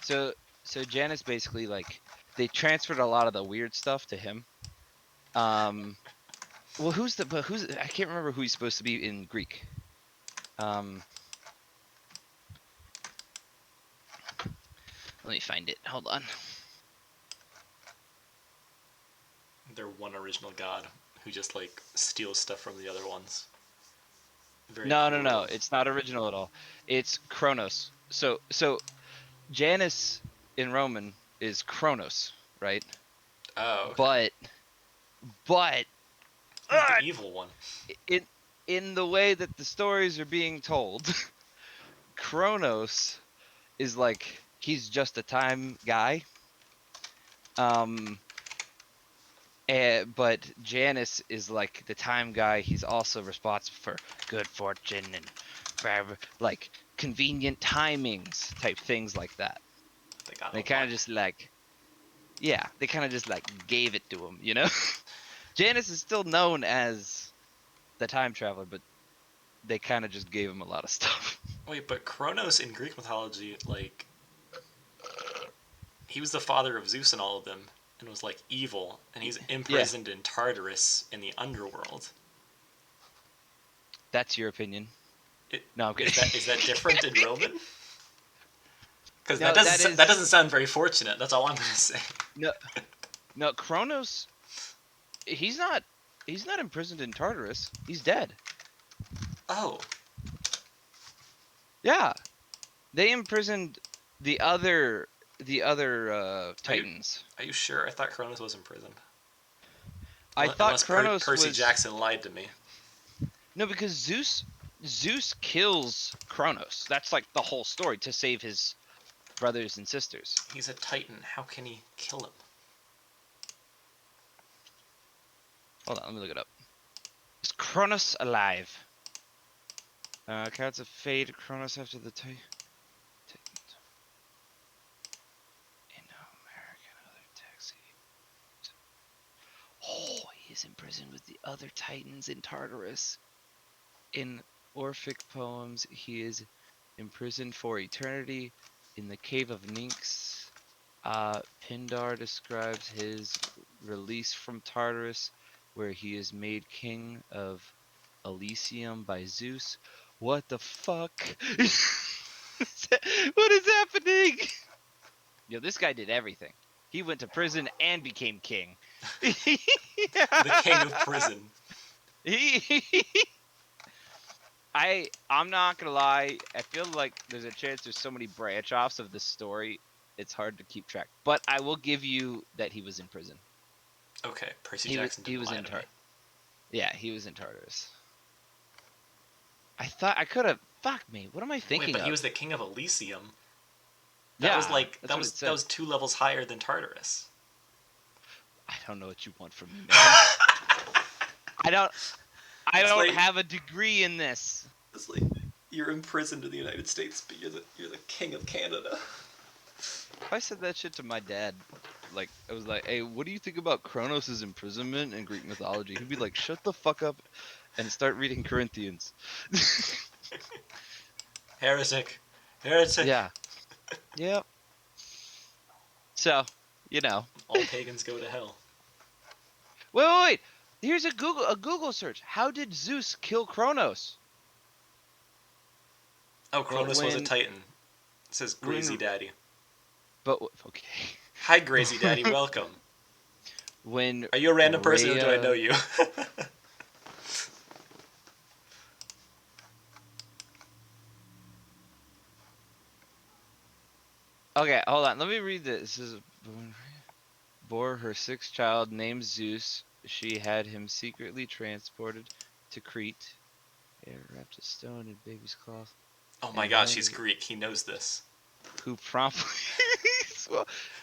so so Janus basically like they transferred a lot of the weird stuff to him. Well, who's I can't remember who he's supposed to be in Greek. Um, Let me find it. Hold on. They're one original god who just like steals stuff from the other ones. Very No. cruel. It's not original at all. It's Kronos. So Janus in Roman is Kronos, right? Oh, okay. But but He's the uh, evil one. in in the way that the stories are being told, Kronos is like he's just a time guy. Um, but Janus is like the time guy. He's also responsible for good fortune and like convenient timings type things like that. They got They a kind lot. of just like, yeah, they kind of just like gave it to him, you know? Janus is still known as the time traveler, but they kind of just gave him a lot of stuff. Wait, but Kronos in Greek mythology, like, he was the father of Zeus and all of them, and was like evil, and he's Yeah, imprisoned in Tartarus in the underworld. that's your opinion. It, No, I'm is kidding. that different in Roman? Because No, that that is doesn't sound very fortunate. That's all I'm gonna say. no, no. Kronos, he's not, he's not imprisoned in Tartarus. He's dead. Oh, Yeah, they imprisoned the other, are you Titans. are you sure? I thought Kronos was in prison. I thought Unless Kronos Percy was Jackson lied to me. no, because Zeus kills Kronos. That's like the whole story to save his brothers and sisters. He's a Titan. How can he kill him? Hold on, let me look it up. Is Kronos alive? Cards of Fate. Kronos after the Titans. American other taxi. Oh, he is imprisoned with the other Titans in Tartarus. In Orphic poems, he is imprisoned for eternity in the cave of Nynx. Pindar describes his release from Tartarus, where he is made king of Elysium by Zeus. What the fuck? What is happening? Yo, this guy did everything. He went to prison and became king. The king of prison. he, I'm not gonna lie. I feel like there's a chance there's so many branch offs of this story. It's hard to keep track. But I will give you that he was in prison. Okay, Percy He was Jackson he didn't was lie in to me. yeah, he was in Tartarus. I thought I could have fuck me. What am I Wait, thinking but he of? was the king of Elysium. That was Yeah, like that's what it that said. was 2 levels higher than Tartarus. I don't know what you want from me, man. I don't I It's don't like have a degree in this. it's like you're imprisoned in the United States, but you're the king of Canada. If I said that shit to my dad, like I was like, "Hey, what do you think about Kronos' imprisonment in Greek mythology?" He'd be like, "Shut the fuck up and start reading Corinthians." Heretic, heretic. Yeah. Yep. So, you know. All pagans go to hell. Wait. Here's a Google search. How did Zeus kill Kronos? Oh, But Cronus was a when Titan. It says Grazy when Daddy. but okay. Hi, Grazy Daddy. Welcome. When Are you a random person or do I know Rhea you? Okay, hold on. Let me read this. This is bore her sixth child named Zeus. She had him secretly transported to Crete, wrapped a stone in baby's cloth, Oh my and gosh, he's hanged Greek. He knows this. who promptly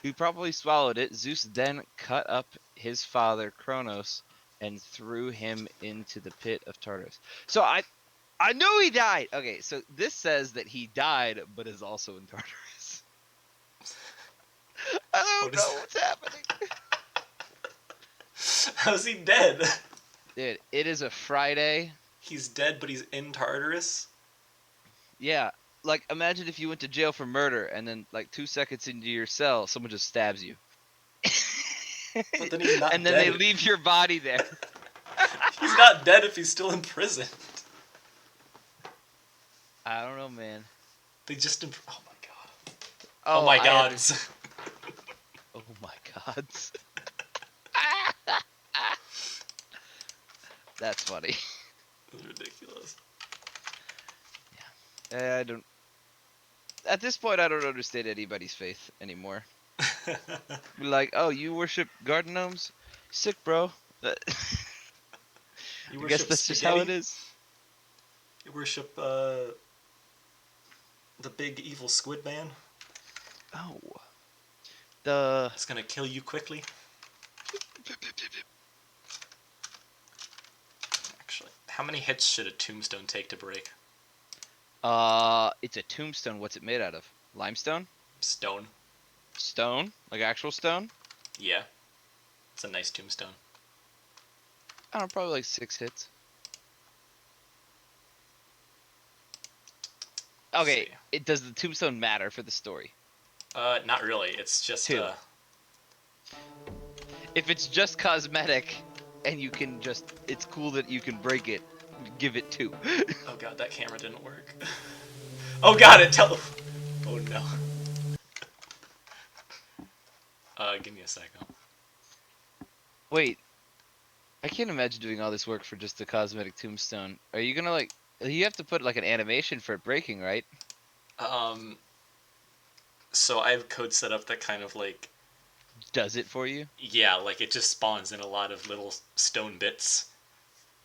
who promptly swallowed it. Zeus then cut up his father Kronos and threw him into the pit of Tartarus. So I know he died. Okay, so this says that he died, but is also in Tartarus. I What don't is know what's happening. How's he dead? Dude, it is a Friday. He's dead, but he's in Tartarus. Yeah. Like, imagine if you went to jail for murder and then, like, 2 seconds into your cell, someone just stabs you. But then he's not And then they dead. leave your body there. He's not dead if he's still in prison. I don't know, man. They just oh my god. Oh Oh, my I god. Oh my god. That's funny. That's ridiculous. I don't. At this point, I don't understand anybody's faith anymore. Be like, oh, you worship garden gnomes? Sick, bro. I You guess worship that's just how it spaghetti? is. You worship the big evil squid man? Oh, the It's gonna kill you quickly. Actually, how many hits should a tombstone take to break? it's a tombstone. What's it made out of? Limestone? Stone. Stone? Like actual stone? Yeah. It's a nice tombstone. I don't know, probably like 6 hits. Let's Okay, see. does the tombstone matter for the story? Not really. It's just 2. If it's just cosmetic, and you can just, it's cool that you can break it, give it 2. Oh god, that camera didn't work. Oh god, Oh no. Give me a second. Wait, I can't imagine doing all this work for just a cosmetic tombstone. Are you gonna like, you have to put like an animation for it breaking, right? Um, so I have code set up that kind of like, Does it for you? yeah, like it just spawns in a lot of little stone bits,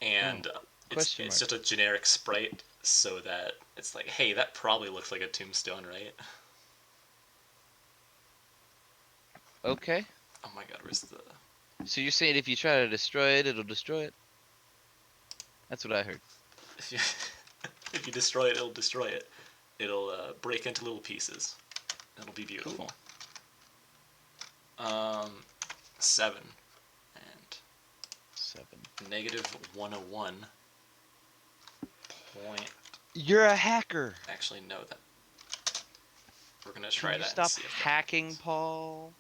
and it's Question it's mark. just a generic sprite, so that it's like, hey, that probably looks like a tombstone, right? Okay. Oh my god, where's the? So you're saying if you try to destroy it, it'll destroy it? That's what I heard. If you if you destroy it, it'll destroy it. It'll break into little pieces. It'll be beautiful. Cool. 7 and 7. negative 101 point. You're a hacker. Actually, no, that we're gonna Can try you that and stop see if that hacking, happens. Paul?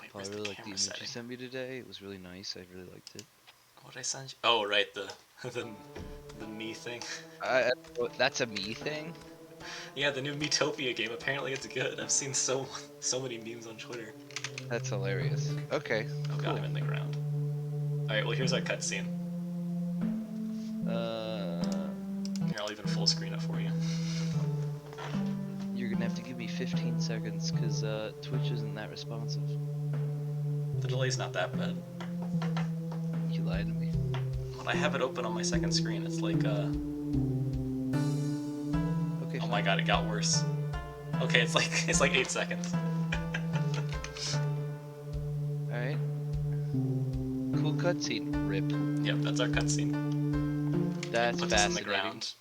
Wait, Paul, I where's the really liked the camera image setting? you sent me today. It was really nice. I really liked it. What did I send you? Oh, right, the the me thing. That's a me thing? Yeah, the new Metopia game. Apparently, it's good. I've seen so many memes on Twitter. That's hilarious. Okay, Oh god, cool. I'm in the ground. All right, well here's our cutscene. Uh, Here, I'll even full screen it for you. you're gonna have to give me 15 seconds, because Twitch isn't that responsive. The delay's not that bad. You lied to me. When I have it open on my second screen, it's like Okay, oh fine. my god, it got worse. Okay, it's like 8 seconds. Alright. Cool cutscene. Rip. Yep, that's our cutscene. It That's puts us in the fascinating. ground.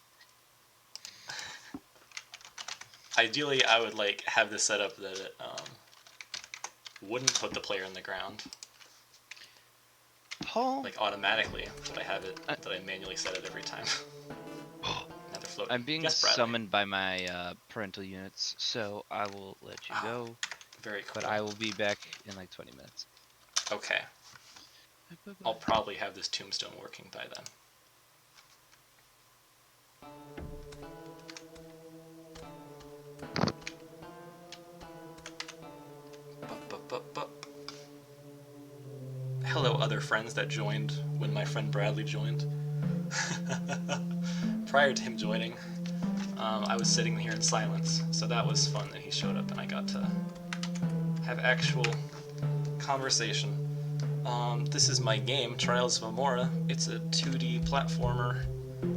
Ideally, I would like have this set up that it wouldn't put the player in the ground, Paul? like automatically, but I have it that I manually set it every time. Now they're floating. I'm being Yes, Bradley. summoned by my parental units, so I will let you go. Very cool. But I will be back in like 20 minutes. Okay. Bye-bye. I'll probably have this tombstone working by then. Hello, other friends that joined when my friend Bradley joined. Prior to him joining, I was sitting here in silence, so that was fun that he showed up and I got to have actual conversation. This is my game, Trials of Imorah. It's a 2D platformer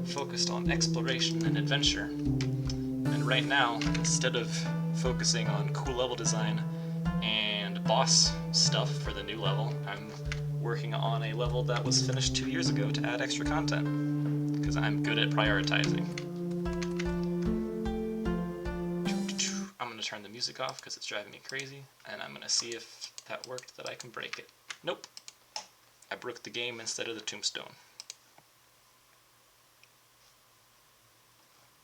focused on exploration and adventure. And right now, instead of focusing on cool level design and boss stuff for the new level, I'm working on a level that was finished 2 years ago to add extra content, because I'm good at prioritizing. I'm going to turn the music off because it's driving me crazy, and I'm going to see if that worked, that I can break it. Nope. I broke the game instead of the tombstone.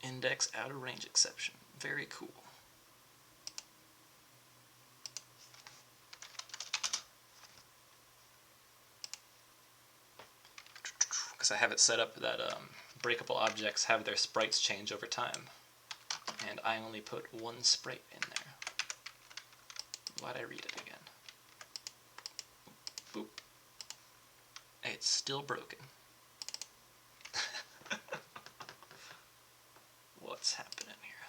Index out of range exception. Very cool. Because I have it set up that breakable objects have their sprites change over time. And I only put one sprite in there. Why'd I read it again? Boop. It's still broken. What's happening here?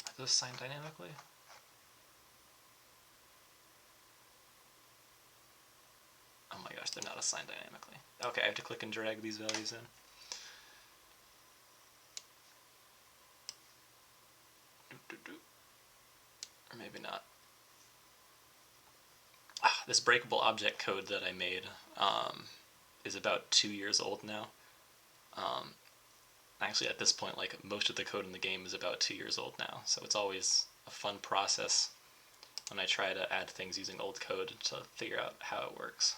Are those signed dynamically? Oh my gosh, they're not assigned dynamically. Okay, I have to click and drag these values in. Or maybe not. This breakable object code that I made is about 2 years old now. Actually, at this point, like, most of the code in the game is about 2 years old now, so it's always a fun process when I try to add things using old code to figure out how it works.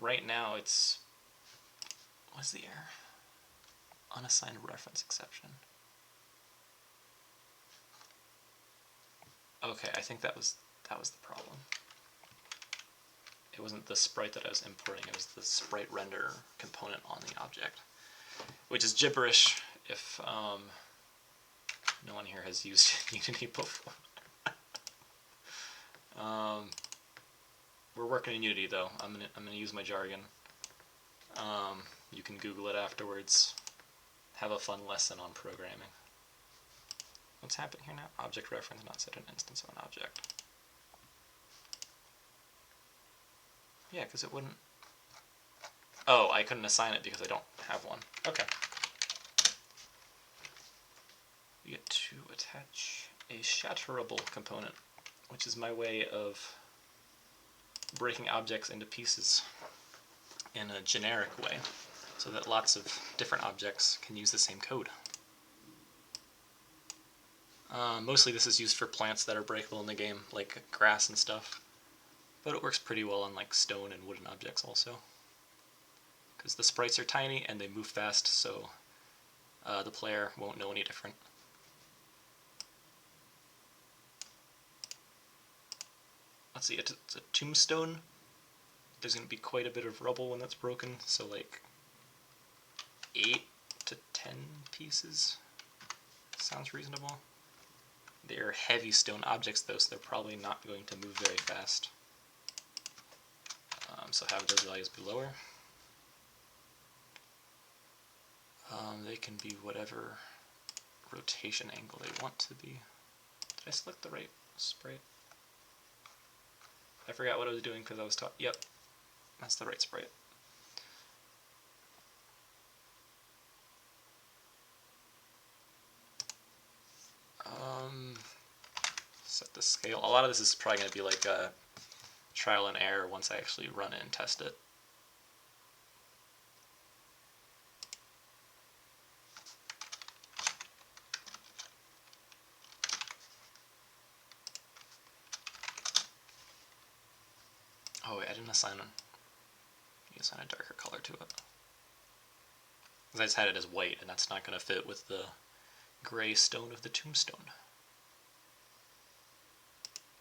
Right now, it's... what's the error? Unassigned reference exception. Okay, I think that was the problem. It wasn't the sprite that I was importing, it was the sprite render component on the object. Which is gibberish if no one here has used Unity before. We're working in Unity though. I'm gonna use my jargon. You can Google it afterwards. Have a fun lesson on programming. What's happening here now? Object reference not set an instance of an object. Yeah, because it wouldn't... oh, I couldn't assign it because I don't have one. Okay. We get to attach a shatterable component, which is my way of breaking objects into pieces in a generic way, so that lots of different objects can use the same code. Mostly this is used for plants that are breakable in the game, like grass and stuff. But it works pretty well on like stone and wooden objects also. Because the sprites are tiny and they move fast, so the player won't know any different. Let's see, it's a tombstone. There's going to be quite a bit of rubble when that's broken, so like 8 to 10 pieces sounds reasonable. They're heavy stone objects though, so they're probably not going to move very fast. So have those values be lower. They can be whatever rotation angle they want to be. Did I select the right sprite? I forgot what I was doing because I was taught. Yep, that's the right sprite. Set the scale. A lot of this is probably going to be like a trial and error once I actually run it and test it. Oh wait, I didn't assign one. You assign a darker color to it. Because I just had it as white, and that's not going to fit with the gray stone of the tombstone.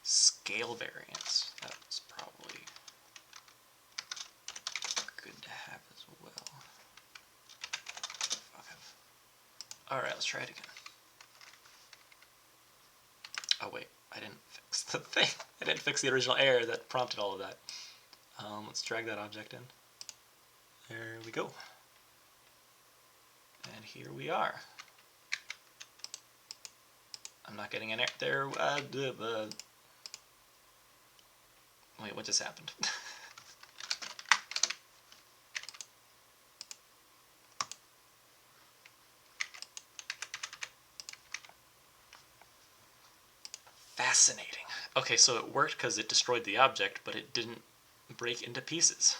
Scale variance. That's probably good to have as well. 5. Alright, let's try it again. Oh wait, I didn't fix the thing. I didn't fix the original error that prompted all of that. Let's drag that object in. There we go. And here we are. I'm not getting an error there. Wait, what just happened? Fascinating. Okay, so it worked because it destroyed the object, but it didn't break into pieces.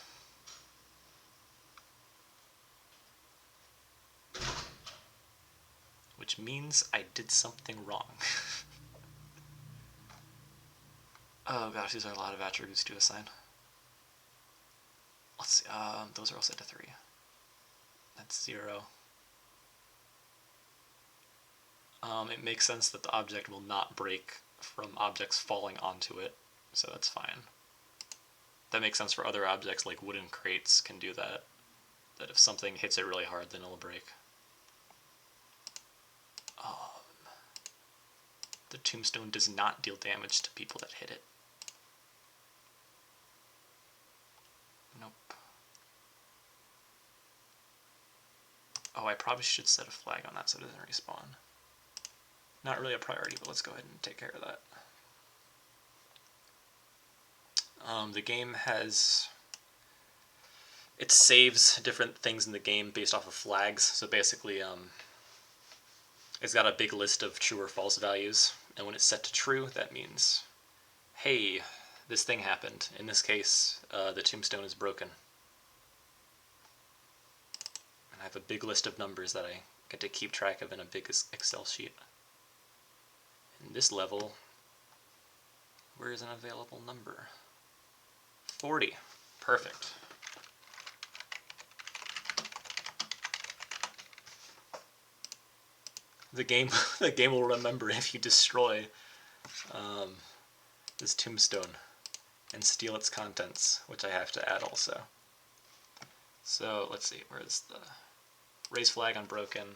which means I did something wrong. Oh gosh, these are a lot of attributes to assign. Let's see, those are all set to 3. That's 0. It makes sense that the object will not break from objects falling onto it, so that's fine. That makes sense for other objects, like wooden crates can do that. That if something hits it really hard, then it'll break. The tombstone does not deal damage to people that hit it. Nope. Oh, I probably should set a flag on that so it doesn't respawn. Not really a priority, but let's go ahead and take care of that. The game has... It saves different things in the game based off of flags. So basically, it's got a big list of true or false values. And when it's set to true, that means, hey, this thing happened. In this case, the tombstone is broken. And I have a big list of numbers that I get to keep track of in a big Excel sheet. In this level, where is an available number? 40. Perfect. The game will remember if you destroy this tombstone and steal its contents, which I have to add also. So let's see, where's the raise flag on broken,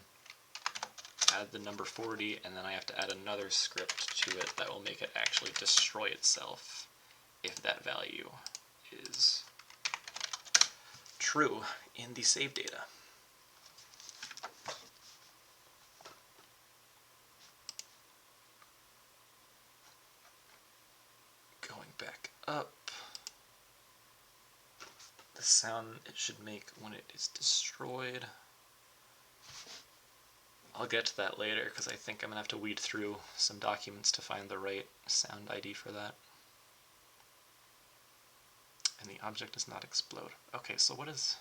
add the number 40, and then I have to add another script to it that will make it actually destroy itself if that value is true in the save data. Going back up, the sound it should make when it is destroyed. I'll get to that later because I think I'm going to have to weed through some documents to find the right sound ID for that. And the object does not explode. Okay, so what is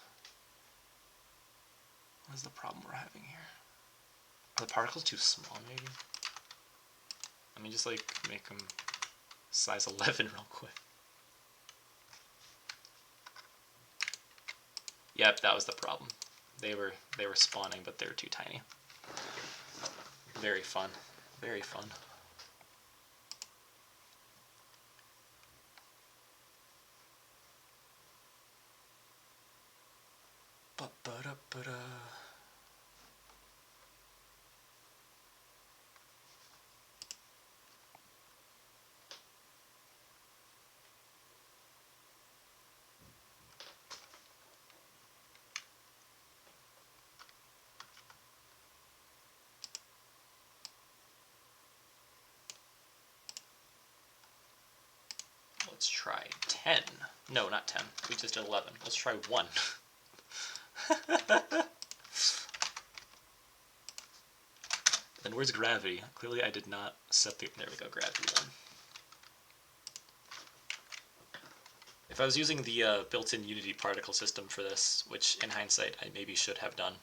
the problem we're having here? Are the particles too small, maybe? Let me just like make them size 11 real quick. Yep, that was the problem. They were spawning, but they were too tiny. Very fun. Very fun. Ba-ba-da-ba-da. Let's try 10. No, not 10. We just did 11. Let's try 1. Then where's gravity? Clearly I did not set the... There we go, gravity then. If I was using the built-in Unity particle system for this, which in hindsight I maybe should have done,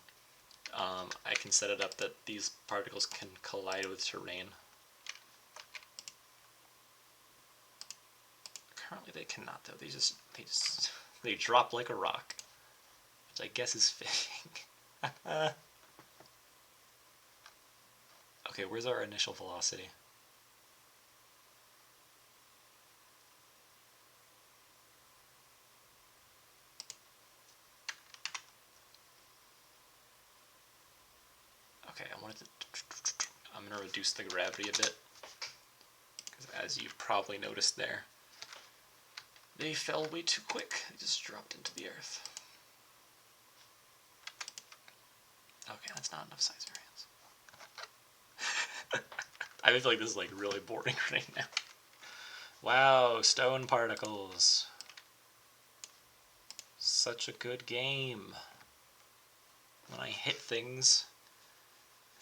I can set it up that these particles can collide with terrain. Currently they cannot though. They drop like a rock, which I guess is fitting. Okay, where's our initial velocity? Okay, I'm gonna reduce the gravity a bit, because as you've probably noticed there, they fell way too quick. They just dropped into the earth. Okay, that's not enough size variance. I feel like this is like really boring right now. Wow, stone particles. Such a good game. When I hit things,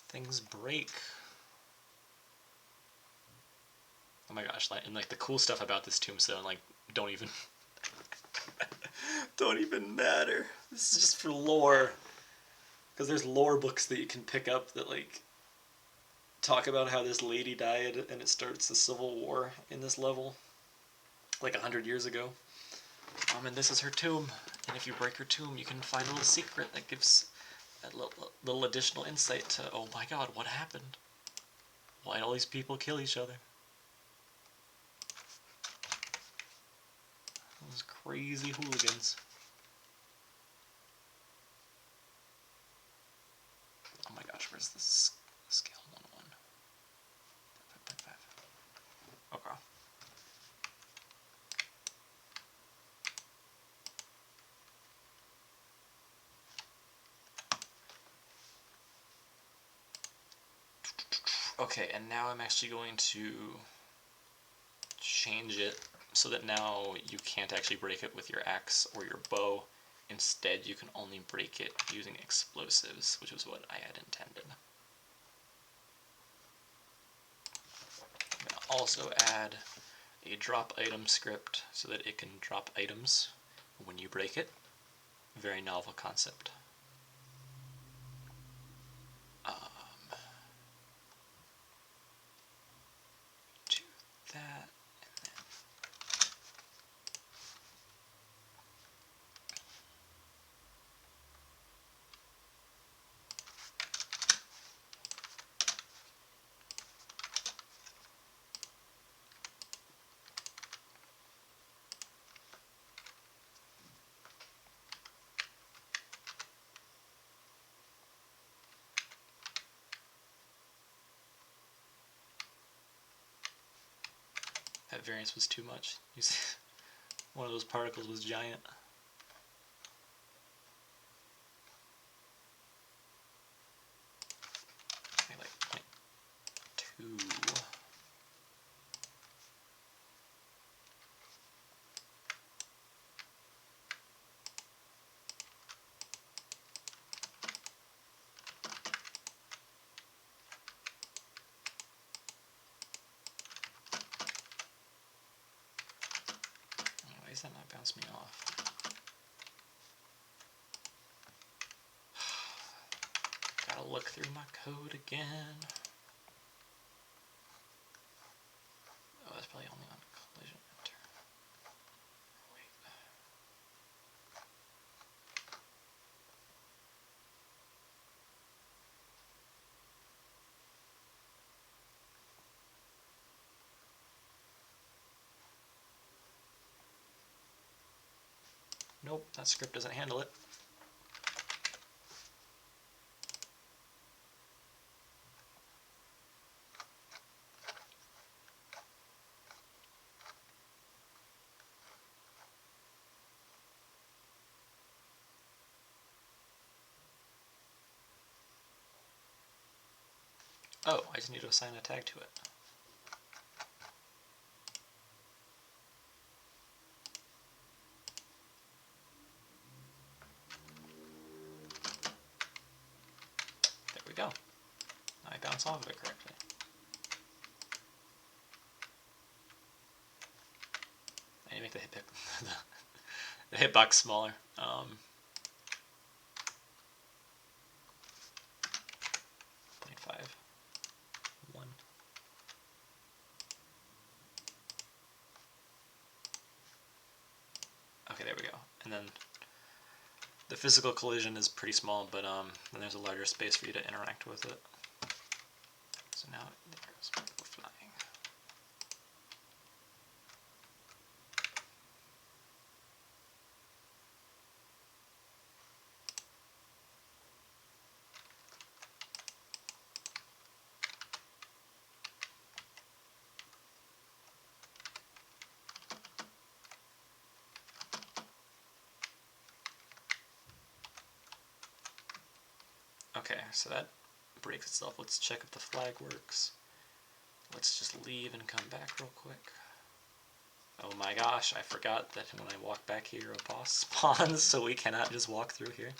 things break. Oh my gosh, and like the cool stuff about this tombstone, like, don't even don't even matter. This is just for lore. Because there's lore books that you can pick up that like talk about how this lady died and it starts a civil war in this level, like 100 years ago. And this is her tomb. And if you break her tomb, you can find a little secret that gives a little additional insight to, oh my god, what happened? Why'd all these people kill each other? Those crazy hooligans. Oh my gosh, where's this scale 1-1? 5.5. Okay. Okay, and now I'm actually going to change it so that now you can't actually break it with your axe or your bow. Instead, you can only break it using explosives, which is what I had intended. I'm going to also add a drop item script so that it can drop items when you break it. Very novel concept. Do that. That variance was too much. You see, one of those particles was giant. Maybe like 0.2. Why does that not bounce me off? Gotta look through my code again. Oh, that's probably only on collision enter. Wait. Nope, that script doesn't handle it. Oh, I just need to assign a tag to it. There we go. Now I bounce off of it correctly. I need to make the the hitbox smaller. 0.5. 1. Okay, there we go. And then the physical collision is pretty small, but then there's a larger space for you to interact with it. So now there goes we're flying. Okay, so that breaks itself. Let's check if the flag works. Let's just leave and come back real quick. Oh my gosh, I forgot that when I walk back here a boss spawns, so we cannot just walk through here.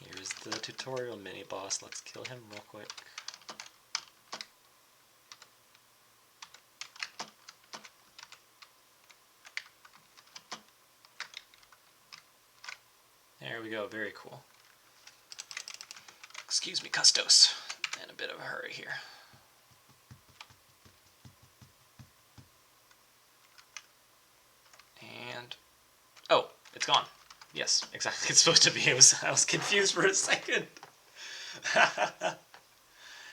Here's the tutorial mini boss. Let's kill him real quick. There we go, very cool. Excuse me, Custos. In a bit of a hurry here. It's gone. Yes, exactly. It's supposed to be. I was confused for a second.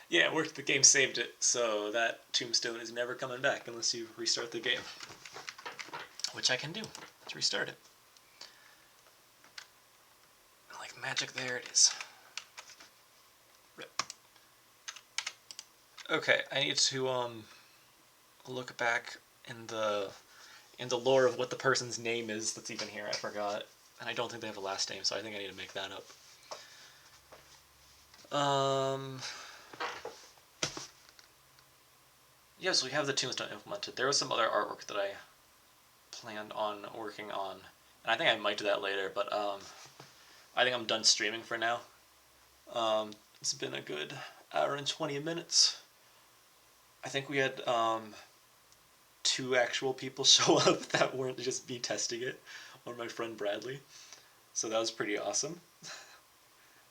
Yeah, it worked. The game saved it, so that tombstone is never coming back unless you restart the game. Which I can do. Let's restart it. Like magic, there it is. Rip. Okay, I need to look back in the lore of what the person's name is that's even here. I forgot. And I don't think they have a last name, so I think I need to make that up. Yes, we have the tombstone implemented. There was some other artwork that I planned on working on, and I think I might do that later, but I think I'm done streaming for now. It's been a good hour and 20 minutes. I think we had 2 actual people show up that weren't just me testing it, or my friend Bradley. So that was pretty awesome.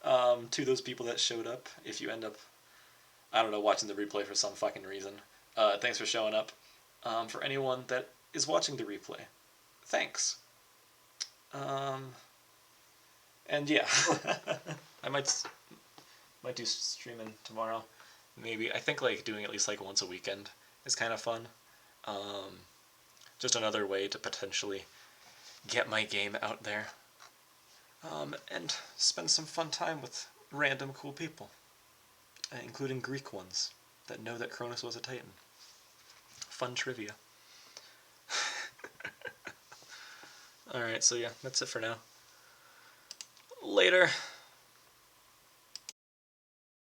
To those people that showed up, if you end up, I don't know, watching the replay for some fucking reason, thanks for showing up. For anyone that is watching the replay, thanks. And yeah, I might do streaming tomorrow. Maybe. I think like doing at least like once a weekend is kind of fun. Just another way to potentially get my game out there. And spend some fun time with random cool people, including Greek ones that know that Cronus was a Titan. Fun trivia. Alright, so yeah, that's it for now. Later.